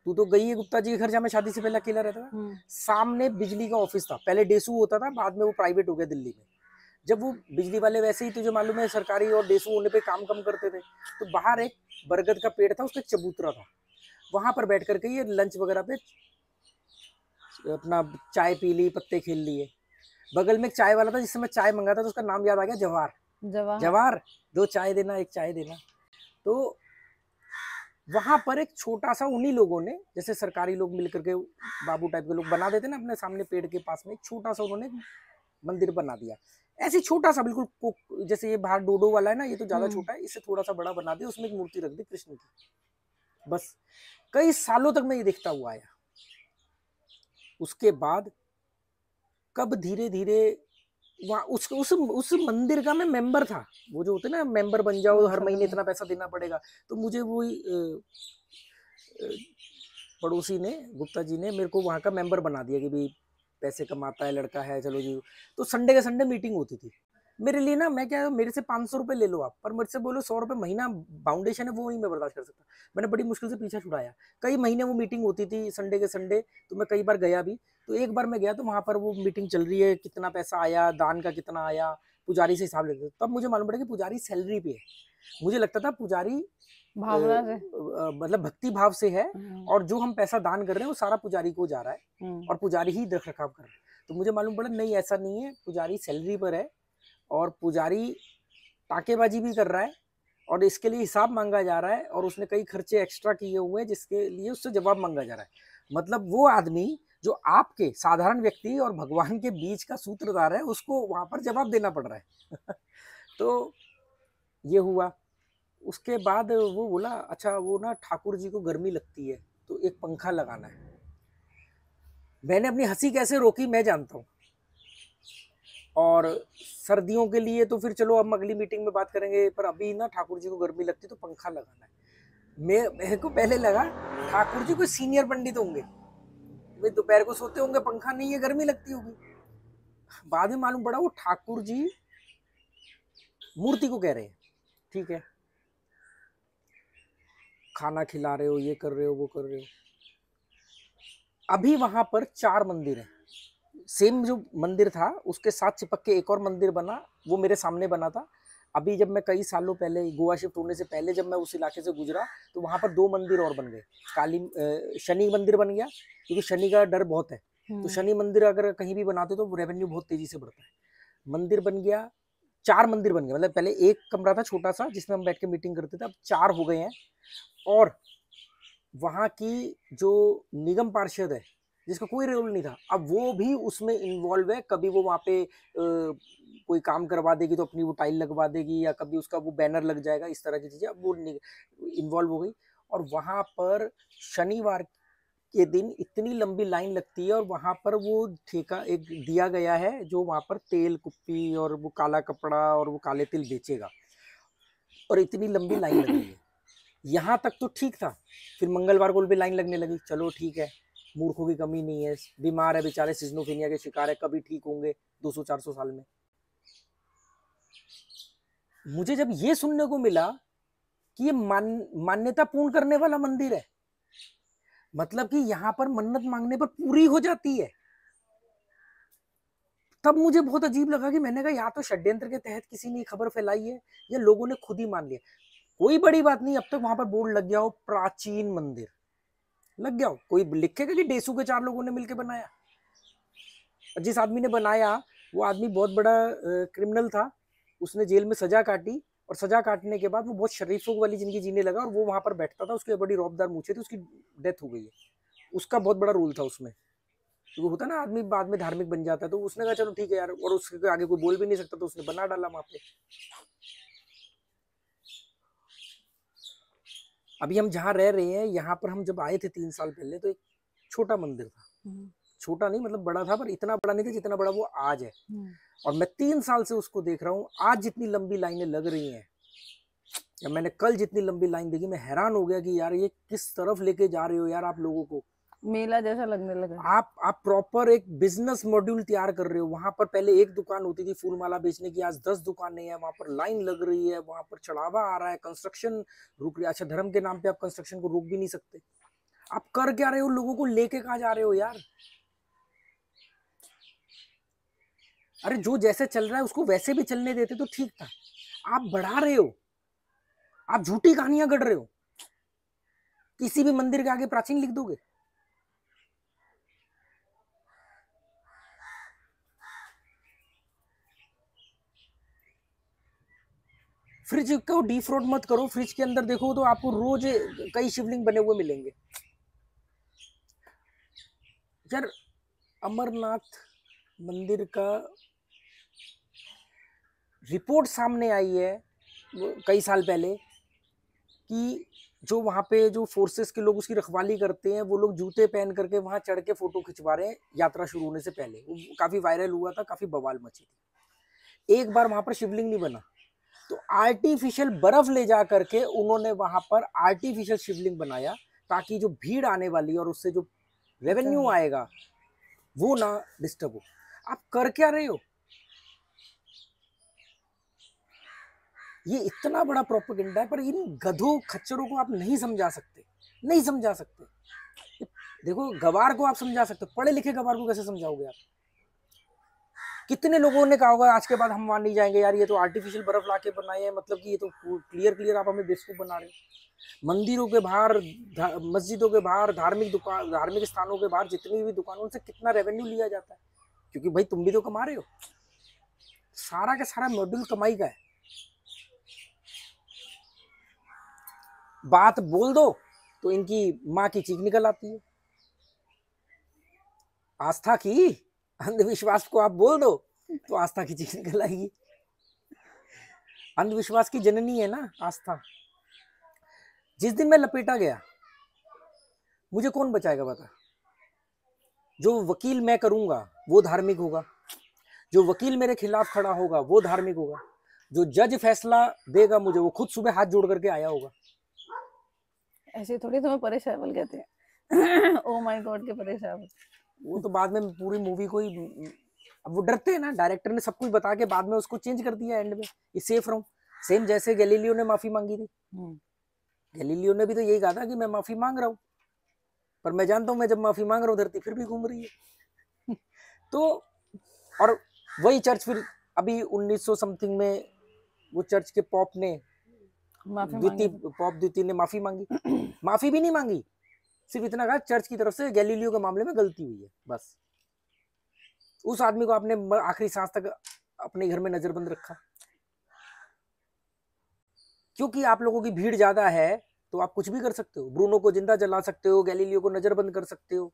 तू तो गई है गुप्ता जी के घर, जहाँ मैं शादी से पहले अकेला रहता था, सामने बिजली का ऑफिस था, पहले डेसू होता था, बाद में वो प्राइवेट हो गया दिल्ली में। जब वो बिजली वाले वैसे ही तुझे मालूम है सरकारी और देसू होने पे काम कम करते थे, तो बाहर एक बरगद का पेड़ था, उसका चबूतरा था, वहां पर बैठ करके ये लंच वगैरह पे अपना चाय पी ली, पत्ते खेल लिए। बगल में एक चाय वाला था, जिससे मैं चाय मंगाता था, उसका नाम याद आ गया, जवाहर। जवाहर 2 चाय देना, 1 चाय देना। तो वहां पर एक छोटा सा, उन्हीं लोगों ने, जैसे सरकारी लोग मिलकर के बाबू टाइप के लोग बना देते ना अपने सामने पेड़ के पास में, एक छोटा सा उन्होंने मंदिर बना दिया, ऐसे छोटा सा बिल्कुल, जैसे ये बाहर डोडो वाला है ना, ये तो ज्यादा छोटा है, इससे थोड़ा सा बड़ा बना दिया, उसमें एक मूर्ति रख दी कृष्ण की। बस कई सालों तक मैं ये देखता हुआ आया। उसके बाद कब धीरे धीरे वहाँ उस मंदिर का मैं मेंबर था, वो जो होते ना मेंबर बन जाओ, हर महीने इतना पैसा देना पड़ेगा, तो मुझे वही पड़ोसी ने, गुप्ता जी ने मेरे को वहाँ का मेंबर बना दिया कि भाई पैसे कमाता है लड़का है, चलो जी। तो संडे के संडे मीटिंग होती थी मेरे लिए ना, मैं क्या, मेरे से 500 रुपए ले लो आप, पर मेरे से बोलो 100 रुपए महीना बाउंडेशन है, वो नहीं मैं बर्दाश्त कर सकता। मैंने बड़ी मुश्किल से पीछा छुड़ाया, कई महीने वो मीटिंग होती थी संडे के संडे, तो मैं कई बार गया भी। तो एक बार मैं गया तो वहां पर वो मीटिंग चल रही है, कितना पैसा आया, दान का कितना आया, पुजारी से हिसाब लेते थे। तब मुझे मालूम पड़ा कि पुजारी सैलरी पे है। मुझे लगता था पुजारी भावना से, मतलब भक्ति भाव से है, और जो हम पैसा दान कर रहे हैं वो सारा पुजारी को जा रहा है, और पुजारी ही रख रखाव कर रहा है। तो मुझे मालूम पड़ा नहीं, ऐसा नहीं है, पुजारी सैलरी पर है, और पुजारी टाकेबाजी भी कर रहा है, और इसके लिए हिसाब मांगा जा रहा है, और उसने कई खर्चे एक्स्ट्रा किए हुए हैं जिसके लिए उससे जवाब मांगा जा रहा है। मतलब वो आदमी जो आपके साधारण व्यक्ति और भगवान के बीच का सूत्रधार है, उसको वहां पर जवाब देना पड़ रहा है। तो ये हुआ। उसके बाद वो बोला, अच्छा वो ना ठाकुर जी को गर्मी लगती है, तो एक पंखा लगाना है। मैंने अपनी हंसी कैसे रोकी मैं जानता हूँ। और सर्दियों के लिए तो फिर चलो हम अगली मीटिंग में बात करेंगे, पर अभी ना ठाकुर जी को गर्मी लगती है तो पंखा लगाना है। मेरे को पहले लगा ठाकुर जी कोई सीनियर पंडित होंगे, वे दोपहर को सोते होंगे, पंखा नहीं है, गर्मी लगती होगी। बाद में मालूम पड़ा वो ठाकुर जी मूर्ति को कह रहे हैं, ठीक है, खाना खिला रहे हो, ये कर रहे हो, वो कर रहे हो। अभी वहां पर 4 मंदिर हैं, सेम जो मंदिर था उसके साथ चिपक के एक और मंदिर बना, वो मेरे सामने बना था। अभी जब मैं कई सालों पहले, गोवा शिफ्ट होने से पहले जब मैं उस इलाके से गुजरा, तो वहां पर 2 मंदिर और बन गए। शनि मंदिर बन गया, क्योंकि शनि का डर बहुत है, तो शनि मंदिर अगर कहीं भी बनाते तो रेवेन्यू बहुत तेजी से बढ़ता है। मंदिर बन गया, 4 मंदिर बन गए, मतलब पहले एक कमरा था छोटा सा जिसमें हम बैठ के मीटिंग करते थे, अब 4 हो गए हैं। और वहां की जो निगम पार्षद है, जिसका कोई रोल नहीं था, अब वो भी उसमें इन्वॉल्व है। कभी वो वहां पे कोई काम करवा देगी तो अपनी वो टाइल लगवा देगी, या कभी उसका वो बैनर लग जाएगा, इस तरह की चीजें अब वो इन्वॉल्व हो गई। और वहां पर शनिवार के दिन इतनी लंबी लाइन लगती है, और वहां पर वो ठेका एक दिया गया है जो वहां पर तेल कुप्पी और वो काला कपड़ा और वो काले तिल बेचेगा, और इतनी लंबी लाइन लगी है। यहाँ तक तो ठीक था, फिर मंगलवार को भी लाइन लगने लगी, चलो ठीक है, मूर्खों की कमी नहीं है, बीमार है बेचारे, सिजनोफेनिया के शिकार है, कभी ठीक होंगे 200-400 साल में। मुझे जब ये सुनने को मिला कि ये मान्यता पूर्ण करने वाला मंदिर है, मतलब कि यहाँ पर मन्नत मांगने पर पूरी हो जाती है, तब मुझे बहुत अजीब लगा। कि मैंने कहा या तो षड्यंत्र के तहत किसी ने खबर फैलाई है, या लोगों ने खुद ही मान लिया। कोई बड़ी बात नहीं, अब तक वहां पर बोर्ड लग गया हो प्राचीन मंदिर, लग गया हो, कोई लिखेगा कि डेसू के 4 लोगों ने मिलकर बनाया। जिस आदमी ने बनाया वो आदमी बहुत बड़ा क्रिमिनल था, उसने जेल में सजा काटी, और सजा काटने के बाद वो बहुत शरीफों वाली जिंदगी जीने लगा, और वो वहां पर बैठता था, उसकी बड़ी रौबदार मूछें थी, उसकी डेथ हो गई है। उसका बहुत बड़ा रोल था उसमें, तो होता ना आदमी बाद में धार्मिक बन जाता है, तो उसने कहा चलो ठीक है यार, और उसके आगे कोई बोल भी नहीं सकता, तो उसने बना डाला वहां पे। अभी हम जहाँ रह रहे हैं, यहाँ पर हम जब आए थे 3 साल पहले, तो एक छोटा मंदिर था, छोटा नहीं मतलब बड़ा था, पर इतना बड़ा नहीं था जितना बड़ा वो आज है। और मैं 3 साल से उसको देख रहा हूँ। आज जितनी लंबी लाइनें लग रही हैं, या मैंने कल जितनी लंबी लाइन देखी, मैं हैरान हो गया कि यार ये किस तरफ लेके जा रहे हो यार आप लोगों को, मेला जैसा लगने लगा। आप प्रॉपर एक बिजनेस मॉड्यूल तैयार कर रहे हो। वहां पर पहले एक दुकान होती थी फूल माला बेचने की, आज 10 दुकानें हैं, वहां पर लाइन लग रही है, वहां पर चढ़ावा आ रहा है, कंस्ट्रक्शन रुक रही है। अच्छा, धर्म के नाम पे आप कंस्ट्रक्शन को रोक भी नहीं सकते। आप कर क्या रहे हो, लोगों को लेके कहाँ जा रहे हो यार। अरे जो जैसे चल रहा है उसको वैसे भी चलने देते तो ठीक था। आप बढ़ा रहे हो, आप झूठी कहानियां गढ़ रहे हो। किसी भी मंदिर के आगे प्राचीन लिख दोगे? फ्रिज को डीफ्रॉस्ट मत करो। फ्रिज के अंदर देखो तो आपको रोज कई शिवलिंग बने हुए मिलेंगे। यार अमरनाथ मंदिर का रिपोर्ट सामने आई है कई साल पहले कि जो वहां पे जो फोर्सेस के लोग उसकी रखवाली करते हैं वो लोग जूते पहन करके वहां चढ़ के फोटो खिंचवा रहे हैं यात्रा शुरू होने से पहले। वो काफी वायरल हुआ था, काफी बवाल मची थी। एक बार वहां पर शिवलिंग नहीं बना तो आर्टिफिशियल बर्फ ले जा करके उन्होंने वहां पर आर्टिफिशियल शिवलिंग बनाया ताकि जो भीड़ आने वाली और उससे जो रेवेन्यू आएगा वो ना डिस्टर्ब हो। आप कर क्या रहे हो? ये इतना बड़ा प्रोपेगेंडा है, पर इन गधों खच्चरों को आप नहीं समझा सकते, नहीं समझा सकते। देखो गवार को आप समझा सकते हो, पढ़े लिखे गवार को कैसे समझाओगे आप? कितने लोगों ने कहा होगा आज के बाद हम मान नहीं जाएंगे यार, ये तो आर्टिफिशियल बर्फ लाके बनाए हैं, मतलब कि ये तो क्लियर क्लियर आप हमें बेवकूफ बना रहे हो। मंदिरों के बाहर, मस्जिदों के बाहर, धार्मिक स्थानों के बाहर जितनी भी दुकानों से कितना रेवेन्यू लिया जाता है, क्योंकि भाई तुम भी तो कमा रहे हो। सारा का सारा मॉड्यूल कमाई का है। बात बोल दो तो इनकी माँ की चीख निकल आती है। आस्था की, अंधविश्वास को आप बोल दो तो आस्था की चीख निकल आएगी। अंधविश्वास की जननी है ना आस्था। जिस दिन मैं लपेटा गया मुझे कौन बचाएगा बता? जो वकील मैं करूंगा वो धार्मिक होगा, जो वकील मेरे खिलाफ खड़ा होगा वो धार्मिक होगा, जो जज फैसला देगा मुझे वो खुद सुबह हाथ जोड़ करके आया होगा। ऐसे थोड़ी तुम्हें परेशान बोल कहते हैं। ओ माय गॉड के परेशान। वो तो बाद में पूरी मूवी को ही, अब वो डरते हैं ना, डायरेक्टर ने सब कुछ बता के बाद में उसको चेंज कर दिया एंड में, ये सेफ रहूं। सेम जैसे गैलीलियो ने माफी मांगी थी। गैलीलियो ने भी तो यही कहा था कि मैं माफी मांग रहा हूँ, पर मैं जानता हूं मैं जब माफी मांग रहा हूँ धरती फिर भी घूम रही है। तो और वही चर्च फिर अभी 1900 समथिंग में वो चर्च के पॉप ने द्वितीय ने माफी मांगी। माफी भी नहीं मांगी, सिर्फ इतना कहा चर्च की तरफ से गैलीलियो के मामले में गलती हुई है, बस। उस आदमी को आपने आखिरी सांस तक अपने घर में नजरबंद रखा। क्योंकि आप लोगों की भीड़ ज्यादा है तो आप कुछ भी कर सकते हो। ब्रूनो को जिंदा जला सकते हो, गैलीलियो को नजरबंद कर सकते हो।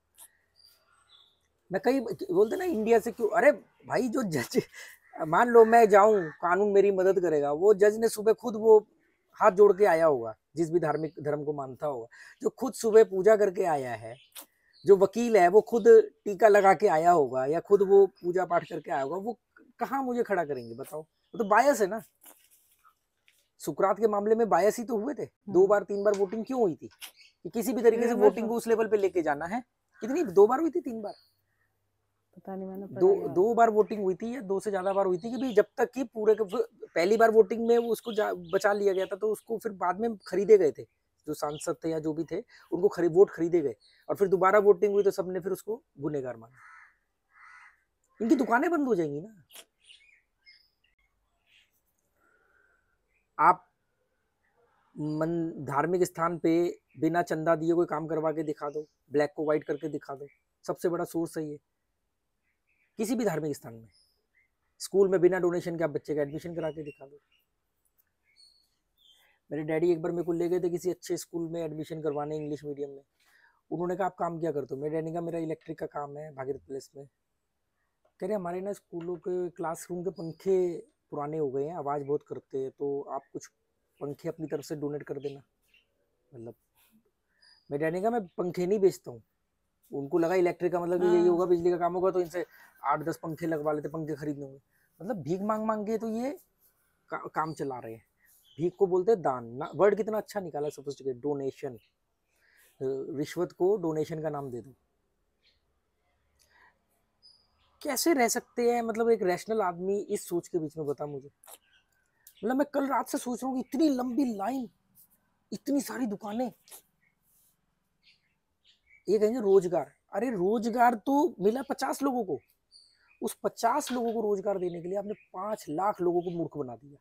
मैं कई बोलते ना इंडिया से क्यों, अरे भाई जो जज, मान लो मैं जाऊं कानून मेरी मदद करेगा, वो जज ने सुबह खुद वो हाथ जोड़ के आया होगा, जिस भी धार्मिक धर्म को मानता होगा, जो खुद सुबह पूजा करके आया है, जो वकील है वो खुद टीका लगा के आया होगा या खुद वो पूजा पाठ करके आया होगा, वो कहाँ मुझे खड़ा करेंगे बताओ? वो तो बायस है ना। सुकरात के मामले में बायस ही तो हुए थे। 2 बार 3 बार वोटिंग क्यों हुई थी? कि किसी भी तरीके से वोटिंग को उस लेवल पे लेके जाना है। कितनी 2 बार हुई थी 3 बार? पता नहीं, मैंने दो बार वोटिंग हुई थी या 2 से ज्यादा बार हुई थी कि भाई जब तक कि पूरे पहली बार वोटिंग में वो उसको बचा लिया गया था तो उसको फिर बाद में खरीदे गए थे, जो सांसद थे या जो भी थे उनको वोट खरीदे गए, और फिर दोबारा वोटिंग हुई तो सबने फिर उसको गुनहगार माना। इनकी दुकानें बंद हो जाएंगी ना। आप धार्मिक स्थान पे बिना चंदा दिए कोई काम करवा के दिखा दो, ब्लैक को व्हाइट करके दिखा दो, सबसे बड़ा सोर्स है ये। किसी भी धार्मिक स्थान में, स्कूल में बिना डोनेशन के आप बच्चे का एडमिशन करा के दिखा दो। मेरे डैडी एक बार मेरे को ले गए थे किसी अच्छे स्कूल में एडमिशन करवाने, इंग्लिश मीडियम में। उन्होंने कहा आप काम क्या करते हो? मेरे डैडी का मेरा इलेक्ट्रिक का काम है भागीरथ प्लेस में। कह रहे हमारे ना स्कूलों के क्लासरूम के पंखे पुराने हो गए हैं, आवाज़ बहुत करते हैं, तो आप कुछ पंखे अपनी तरफ से डोनेट कर देना। मतलब मेरे डैडी का, मैं पंखे नहीं बेचता हूँ। उनको लगा इलेक्ट्रिक का मतलब यही होगा, बिजली का काम होगा, तो इनसे 8-10 पंखे लगवा लेते, पंखे खरीदने होंगे। मतलब भीख मांग मांग के तो ये काम चला रहे हैं। भीख को बोलते हैं दान ना, वर्ड कितना अच्छा निकाला, सोफिस्टिकेट, डोनेशन। रिश्वत को डोनेशन का नाम दे दो। कैसे रह सकते हैं मतलब एक रैशनल आदमी इस सोच के बीच में, बता मुझे। मतलब मैं कल रात से सोच रहा हूँ कि इतनी लंबी लाइन, इतनी सारी दुकानें। ये कहेंगे रोजगार, अरे रोजगार तो मिला 50 लोगों को, उस 50 लोगों को रोजगार देने के लिए आपने 5 लाख लोगों को मूर्ख बना दिया।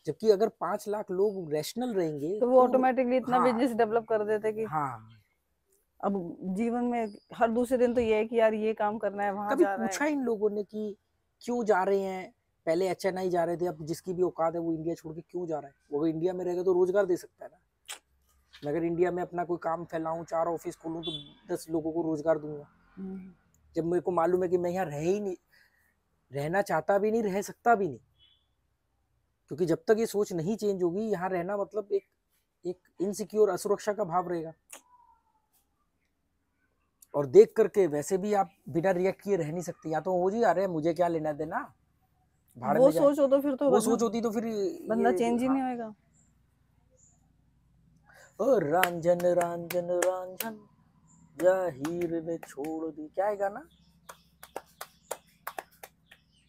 जबकि अगर 5 लाख लोग रैशनल रहेंगे तो वो ऑटोमेटिकली इतना हाँ बिजनेस डेवलप कर देते कि हाँ। अब जीवन में हर दूसरे दिन तो ये है कि यार ये काम करना है, वहां कभी जा रहा है। पूछा इन लोगों ने कि क्यों जा रहे हैं? पहले HNI जा रहे थे, अब जिसकी भी औकात है वो इंडिया छोड़ के क्यों जा रहा है? वो भी इंडिया में रहेगा तो रोजगार दे सकता है ना। मैं अगर इंडिया में अपना कोई काम फैलाऊं, 4 ऑफिस खोलूं तो 10 लोगों को रोजगार दूंगा। जब मेरे को मालूम है कि मैं यहाँ रह ही नहीं, रहना चाहता भी नहीं, रह सकता भी नहीं, क्योंकि जब तक ये सोच नहीं चेंज होगी यहाँ रहना मतलब एक इनसिक्योर, असुरक्षा का भाव रहेगा। और देख करके वैसे भी आप बिना रिएक्ट किए रह नहीं सकते। या तो हो जी आ रहे हैं, मुझे क्या लेना देना, भाड़ वो में जाए। सोच हो तो फिर तो वो सोच होती तो फिर बंदा चेंज ही हाँ। नहीं होएगा। ओ रांझन रांझन रांझन या हीर ने छोड़ दी, क्या है गाना?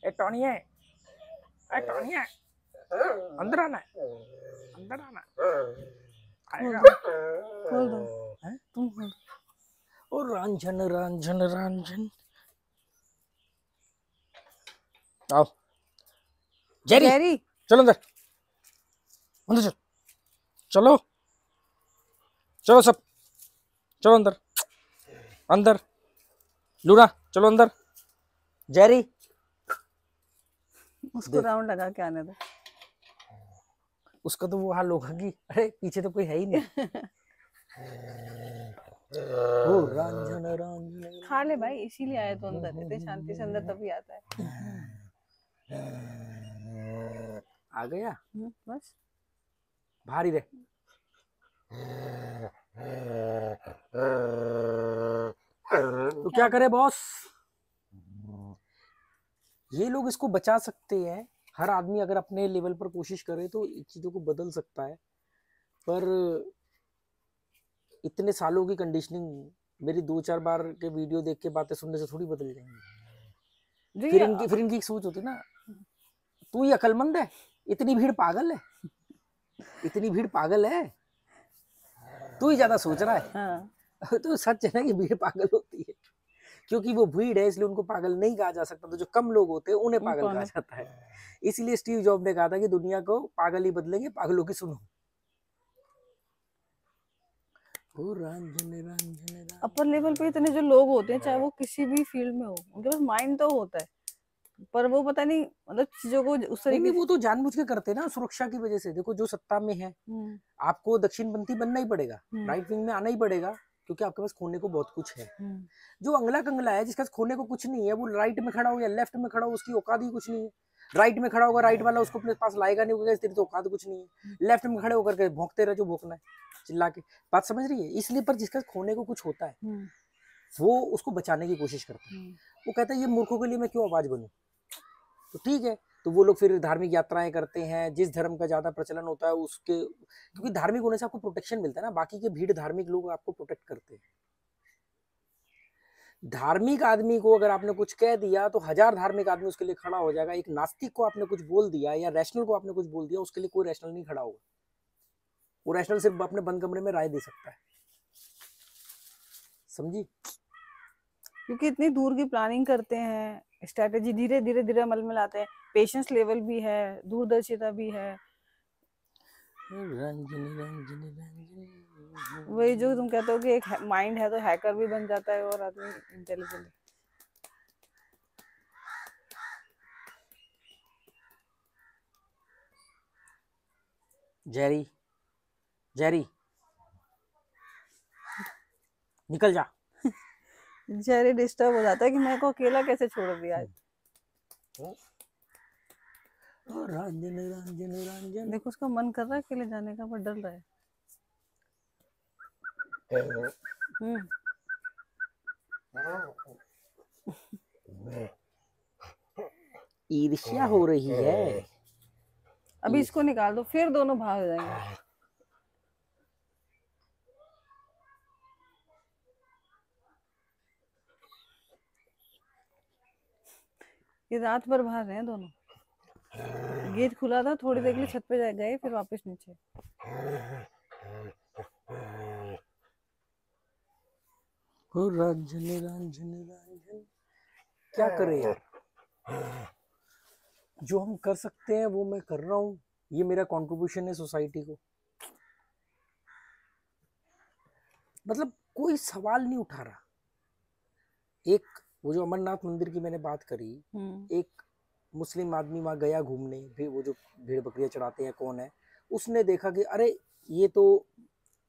ए टोनिया, ए टोनिया, अंदर आना है, अंदर आना आएगा। खोल दो तुम खोल दो। ओ रांझन रांझन रांझन, आओ जेरी, जेरी चलो अंदर, अंदर चलो, चलो चलो सब, चलो अंदर, अंदर लूना, चलो अंदर। जेरी उसको राउंड लगा के आने दो। उसका तो वो हाल होगा कि अरे पीछे तो कोई है ही नहीं। ओ रांझन रांझन खा ले भाई, इसीलिए आए तो अंदर, इतनी शांति से अंदर तभी आता है। आ गया, बस भारी रहे। तो क्या करे बॉस, ये लोग इसको बचा सकते हैं। हर आदमी अगर अपने लेवल पर कोशिश करे तो चीजों को बदल सकता है, पर इतने सालों की कंडीशनिंग, मेरी 2-4 बार के वीडियो देख के बातें सुनने से थोड़ी बदल जाएंगी। फिर इनकी एक सोच होती ना, तू ही अकलमंद है, इतनी भीड़ पागल है, इतनी भीड़ पागल है, तू ही ज्यादा सोच रहा है। हाँ। तो सच है ना कि भीड़ पागल होती है, क्योंकि वो भीड़ है इसलिए उनको पागल नहीं कहा जा सकता। तो जो कम लोग होते हैं उन्हें पागल कहा जाता है। इसीलिए स्टीव जॉब ने कहा था कि दुनिया को पागल ही बदलेंगे, पागलों की सुनो। अपर लेवल पे इतने जो लोग होते हैं, चाहे वो किसी भी फील्ड में हो, उनके पास माइंड तो होता है, पर वो पता नहीं मतलब चीजों को उस तरीके नहीं, वो तो जानबूझ के करते हैं ना, सुरक्षा की वजह से। देखो जो सत्ता में है, आपको दक्षिणपंथी बनना ही पड़ेगा, राइट विंग में आना ही पड़ेगा, क्योंकि आपके पास खोने को बहुत कुछ है। जो अंगला कंगला है, जिसके पास खोने को कुछ नहीं है, वो राइट में खड़ा हो या लेफ्ट में खड़ा हो, उसकी औकात ही कुछ नहीं है। राइट में खड़ा होगा, राइट वाला उसको अपने पास लाएगा नहीं, होगा तेरी तो औकात कुछ नहीं है। लेफ्ट में खड़े होकर के भौंकते रहो जो भौंकना है, चिल्ला के। बात समझ रही है? इसलिए पर जिसका खोने को कुछ होता है वो उसको बचाने की कोशिश करता है। वो कहता है ये मूर्खों के लिए मैं क्यों आवाज बनूं। तो ठीक है, तो वो लोग फिर धार्मिक यात्राएं करते हैं, जिस धर्म का ज्यादा प्रचलन होता है उसके, क्योंकि धार्मिक होने से आपको प्रोटेक्शन मिलता है ना, बाकी के भीड़ धार्मिक लोग आपको प्रोटेक्ट करते हैं। धार्मिक आदमी को अगर आपने कुछ कह दिया तो 1000 धार्मिक आदमी उसके लिए खड़ा हो जाएगा। एक नास्तिक को आपने कुछ बोल दिया या रैशनल को आपने कुछ बोल दिया, उसके लिए कोई रैशनल नहीं खड़ा होगा। वो रैशनल सिर्फ अपने बंद कमरे में राय दे सकता है, समझी? क्योंकि इतनी दूर की प्लानिंग करते हैं, स्ट्रेटेजी धीरे धीरे धीरे अमल में लाते हैं, पेशेंस लेवल भी है, दूरदर्शिता भी है। वही जो तुम कहते हो कि एक माइंड है तो हैकर भी बन जाता है और आदमी इंटेलिजेंट। जेरी, जेरी निकल जा। जेरी डिस्टर्ब हो जाता है कि मेरे को अकेला कैसे छोड़ दिया आज। रंजन रंजन रंजन, देखो उसका मन कर रहा है अकेले जाने का, पर डर रहा है। ईर्ष्या हो रही है। अभी इसको निकाल दो, फिर दोनों भाग जाएंगे। ये रात भर बाहर रहे हैं दोनों। गेट खुला था, थोड़ी देर के लिए छत पे गए, फिर वापस नीचे। रंजन रंजन रंजन, क्या करे यार, जो हम कर सकते हैं वो मैं कर रहा हूँ, ये मेरा कंट्रीब्यूशन है सोसाइटी को। मतलब कोई सवाल नहीं उठा रहा। एक वो जो अमरनाथ मंदिर की मैंने बात करी, एक मुस्लिम आदमी वहां गया घूमने, फिर वो जो भेड़ बकरियां चढ़ाते हैं कौन है, उसने देखा कि अरे ये तो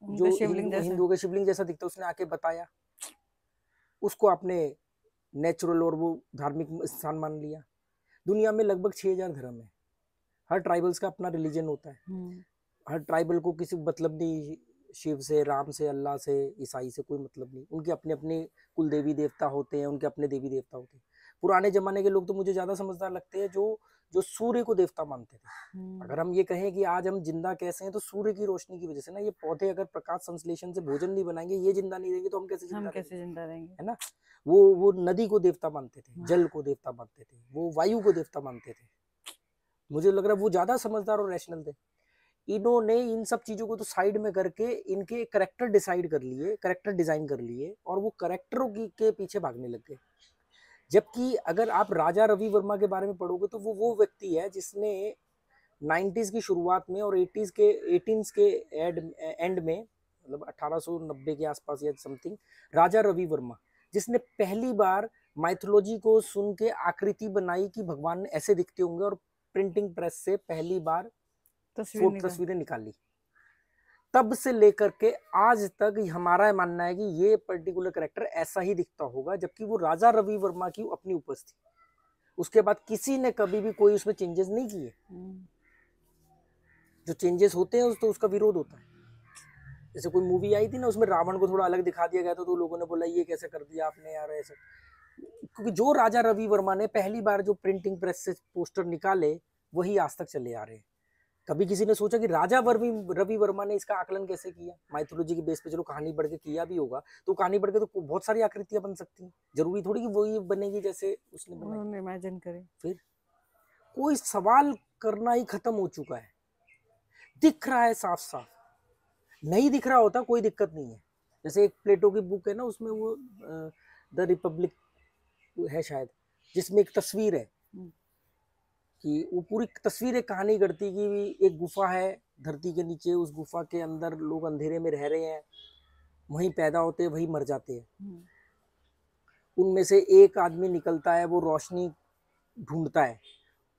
जो हिंदुओं के शिवलिंग जैसा दिखता है, उसने आके बताया, उसको आपने नेचुरल और वो धार्मिक स्थान मान लिया। दुनिया में लगभग 6000 धर्म है, हर ट्राइबल्स का अपना रिलीजन होता है, हर ट्राइबल को किसी मतलब नहीं, शिव से, राम से, अल्लाह से, ईसाई से कोई मतलब नहीं, उनके अपने अपने कुल देवी देवता होते हैं, उनके अपने देवी देवता होते हैं। पुराने जमाने के लोग तो मुझे ज्यादा समझदार लगते हैं, जो जो सूर्य को देवता मानते थे। अगर हम ये कहें कि आज हम जिंदा कैसे हैं, तो सूर्य की रोशनी की वजह से ना। ये पौधे अगर प्रकाश संश्लेषण से भोजन नहीं बनाएंगे, ये जिंदा नहीं रहेंगे, तो हम कैसे जिंदा रहेंगे, है ना। वो नदी को देवता मानते थे, जल को देवता मानते थे, वो वायु को देवता मानते थे। मुझे लग रहा है वो ज्यादा समझदार और रैशनल थे। इन्होंने इन सब चीजों को तो साइड में करके इनके करेक्टर डिसाइड कर लिए, करेक्टर डिजाइन कर लिए, और वो करेक्टरों के पीछे भागने लग गए। जबकि अगर आप राजा रवि वर्मा के बारे में पढ़ोगे तो वो व्यक्ति है जिसने 90s की शुरुआत में और 18s के एंड में, मतलब 1890 के आसपास या समथिंग, राजा रवि वर्मा, जिसने पहली बार माइथोलॉजी को सुन के आकृति बनाई कि भगवान ऐसे दिखते होंगे, और प्रिंटिंग प्रेस से पहली बार तस्वीरें निकाली। तब से लेकर के आज तक हमारा मानना है कि ये पर्टिकुलर कैरेक्टर ऐसा ही दिखता होगा, जबकि वो राजा रवि वर्मा की अपनी उपज थी। उसके बाद किसी ने कभी भी कोई उसमें चेंजेस नहीं किए। जो चेंजेस होते हैं तो उसका विरोध होता है। जैसे कोई मूवी आई थी ना, उसमें रावण को थोड़ा अलग दिखा दिया गया था, तो लोगों ने बोला ये कैसे कर दिया आपने यार ऐसे। क्योंकि जो राजा रवि वर्मा ने पहली बार जो प्रिंटिंग प्रेस से पोस्टर निकाले, वही आज तक चले आ रहे हैं। कभी किसी ने सोचा कि राजा रवि वर्मा ने इसका आकलन कैसे किया? माइथोलॉजी के बेस पे चलो कहानी बढ़ के किया भी होगा, तो कहानी बढ़ के तो बहुत सारी आकृतियां बन सकती हैं, जरूरी थोड़ी कि वही बनेगी जैसे उसने बनाई, इमेजिन करें। फिर कोई सवाल करना ही खत्म हो चुका है। दिख रहा है साफ साफ, नहीं दिख रहा होता कोई दिक्कत नहीं है। जैसे एक प्लेटो की बुक है ना, उसमें वो द रिपब्लिक है शायद, जिसमें एक तस्वीर है कि वो पूरी तस्वीर एक कहानी करती कि एक गुफा है धरती के नीचे, उस गुफा के अंदर लोग अंधेरे में रह रहे हैं, वहीं पैदा होते हैं, वहीं मर जाते हैं। उनमें से एक आदमी निकलता है, वो रोशनी ढूंढता है,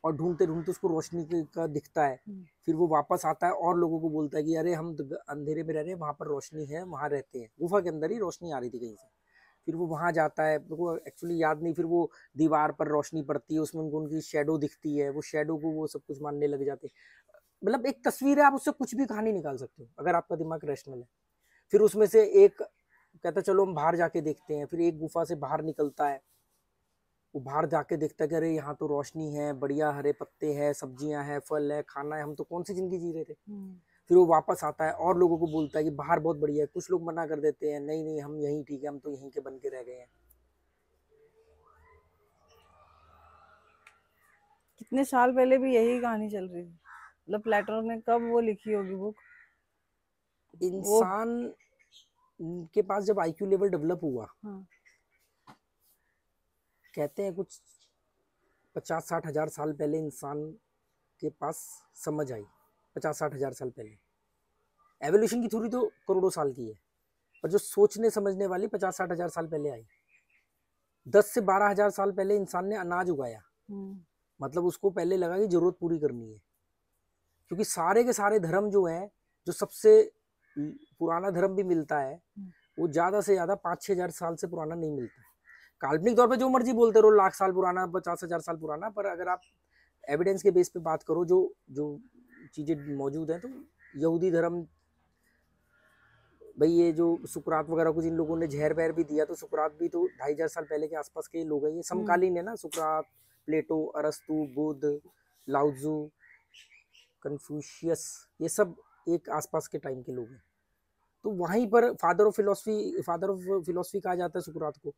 और ढूंढते ढूंढते उसको रोशनी का दिखता है। फिर वो वापस आता है और लोगों को बोलता है कि अरे हम अंधेरे में रह रहे हैं, वहां पर रोशनी है, वहां रहते हैं। गुफा के अंदर ही रोशनी आ रही थी कहीं से। फिर वो वहां जाता है, वो एक्चुअली याद नहीं, फिर वो दीवार पर रोशनी पड़ती है, उसमें उनको उनकी शेडो दिखती है, वो शेडो को वो सब कुछ मानने लग जाते हैं। मतलब एक तस्वीर है, आप उससे कुछ भी कहानी निकाल सकते हो अगर आपका दिमाग रैशनल है। फिर उसमें से एक कहता चलो हम बाहर जाके देखते हैं। फिर एक गुफा से बाहर निकलता है, वो बाहर जाके देखता है कि अरे यहाँ तो रोशनी है, बढ़िया हरे पत्ते हैं, सब्जियां हैं, फल है, खाना है, हम तो कौन सी जिंदगी जी रहे थे। फिर वो वापस आता है और लोगों को बोलता है कि बाहर बहुत बढ़िया है। कुछ लोग मना कर देते हैं, नहीं नहीं हम यहीं ठीक है, हम तो यहीं के बन के रह गए हैं। कितने साल पहले भी यही कहानी चल रही थी। मतलब प्लेटो ने कब वो लिखी होगी बुक? इंसान के पास जब आईक्यू लेवल डेवलप हुआ, कहते हैं कुछ 50-60 हजार साल पहले इंसान के पास समझ आई। 50-60 हजार साल पहले। एवोल्यूशन की थ्योरी तो करोड़ों साल की है, पर जो सोचने समझने वाली 50-60 हजार साल पहले आई। 10 से 12 हजार साल पहले इंसान ने अनाज उगाया। मतलब उसको पहले लगा कि जरूरत पूरी करनी है, क्योंकि सारे के सारे धर्म जो है, जो सबसे पुराना धर्म भी मिलता है, वो ज्यादा से ज्यादा 5-6 हजार साल से पुराना नहीं मिलता है। काल्पनिक तौर पे जो मर्जी बोलते रहो, 1,00,000 साल पुराना, 50,000 साल पुराना, पर अगर आप एविडेंस के बेस पे बात करो, जो जो चीजें मौजूद हैं, तो यहूदी धर्म, भाई ये जो सुकरात वगैरह को जिन लोगों ने जहर वहर भी दिया, तो सुकरात भी तो 2,500 साल पहले के आसपास के लोग हैं। ये समकालीन है ना, सुकरात, प्लेटो, अरस्तु, बुद्ध, लाउजू, कन्फ्यूशियस, ये सब एक आसपास के टाइम के लोग हैं। तो वहीं पर फादर ऑफ फिलोसफी कहा जाता है सुकरात को।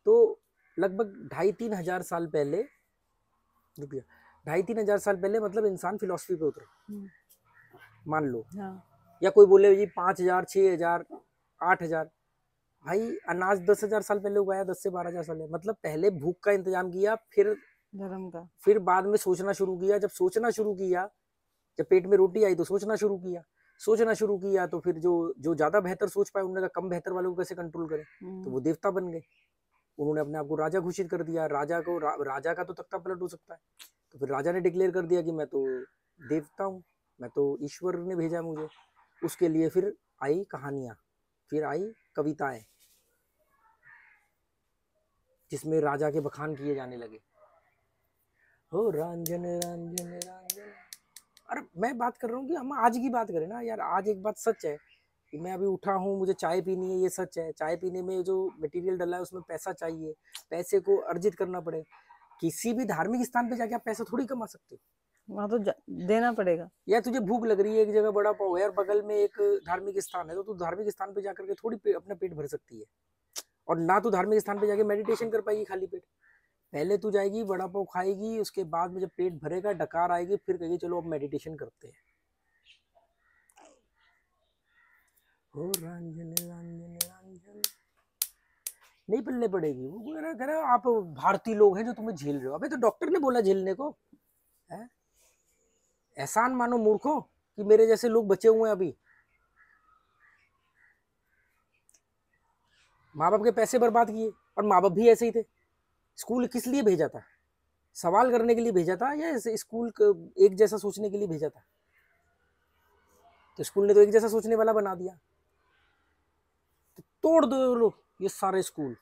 तो लगभग 2,500-3 हजार साल पहले, 2,500-3 हजार साल पहले मतलब इंसान फिलोसफी पे उतरा, मान लो। या कोई बोले जी 5,000, 6,000, 8,000, भाई अनाज 10,000 साल पहले उगाया, 10 से 12 हजार साल है। मतलब पहले भूख का इंतजाम किया, फिर धर्म का। फिर बाद में सोचना शुरू किया, जब सोचना शुरू किया, जब पेट में रोटी आई तो सोचना शुरू किया, सोचना शुरू किया तो फिर जो जो ज्यादा बेहतर सोच पाए उन्होंने कहा कम बेहतर वालों को कैसे कंट्रोल करें, तो वो देवता बन गए। उन्होंने अपने आप को राजा घोषित कर दिया। राजा को राजा का तो तख्ता पलट हो सकता है, तो फिर राजा ने डिक्लेयर कर दिया कि मैं तो देवता हूँ, मैं तो ईश्वर ने भेजा मुझे। उसके लिए फिर आई कहानियां, फिर आई कविताएं, जिसमें राजा के बखान किए जाने लगे। हो रांझन रांझन रांझन। अरे मैं बात कर रहा हूँ कि हम आज की बात करें ना यार। आज एक बात सच है कि मैं अभी उठा हूँ, मुझे चाय पीनी है, ये सच है। चाय पीने में जो मटेरियल डला है उसमें पैसा चाहिए, पैसे को अर्जित करना पड़े। किसी भी धार्मिक स्थान पे जाके आप पैसा थोड़ी कमा सकते हो, वहां तो देना पड़ेगा। या तुझे भूख लग रही है, एक जगह बड़ा पाव है और बगल में एक धार्मिक स्थान है, तो तू धार्मिक स्थान पे जाकर के थोड़ी अपना पेट भर सकती है। और ना तू धार्मिक स्थान पे जाके मेडिटेशन कर पाएगी खाली पेट। पहले तू जाएगी वड़ा पाव खाएगी, उसके बाद में जब पेट भरेगा डकार आएगी, फिर कहेगी चलो अब मेडिटेशन करते हैं। हो रांझन रांझन रांझन नहीं पलने पड़ेगी। वो कह रहा आप भारतीय लोग हैं जो तुम्हें झेल रहे हो। अबे तो डॉक्टर ने बोला झेलने को है? एहसान मानो मूर्खों कि मेरे जैसे लोग बचे हुए हैं अभी। माँ बाप के पैसे बर्बाद किए, और माँ बाप भी ऐसे ही थे। स्कूल किस लिए भेजा था? सवाल करने के लिए भेजा था, या स्कूल एक जैसा सोचने के लिए भेजा था? तो स्कूल ने तो एक जैसा सोचने वाला बना दिया। तो तोड़ दो लो ये सारे स्कूल,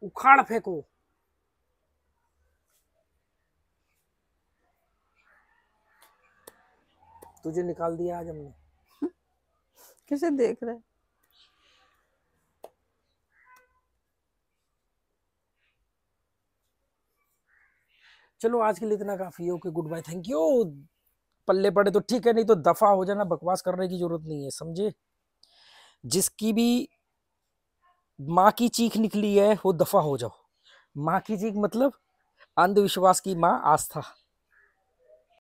उखाड़ फेंको। तुझे निकाल दिया आज हमने। किसे देख रहे? चलो आज के लिए इतना काफी है। Okay, good bye, thank you. पल्ले पड़े तो ठीक है, नहीं तो दफा हो जाना। बकवास करने की जरूरत नहीं है, समझे? जिसकी भी माँ की चीख निकली है वो दफा हो जाओ। माँ की चीख मतलब अंधविश्वास की माँ आस्था।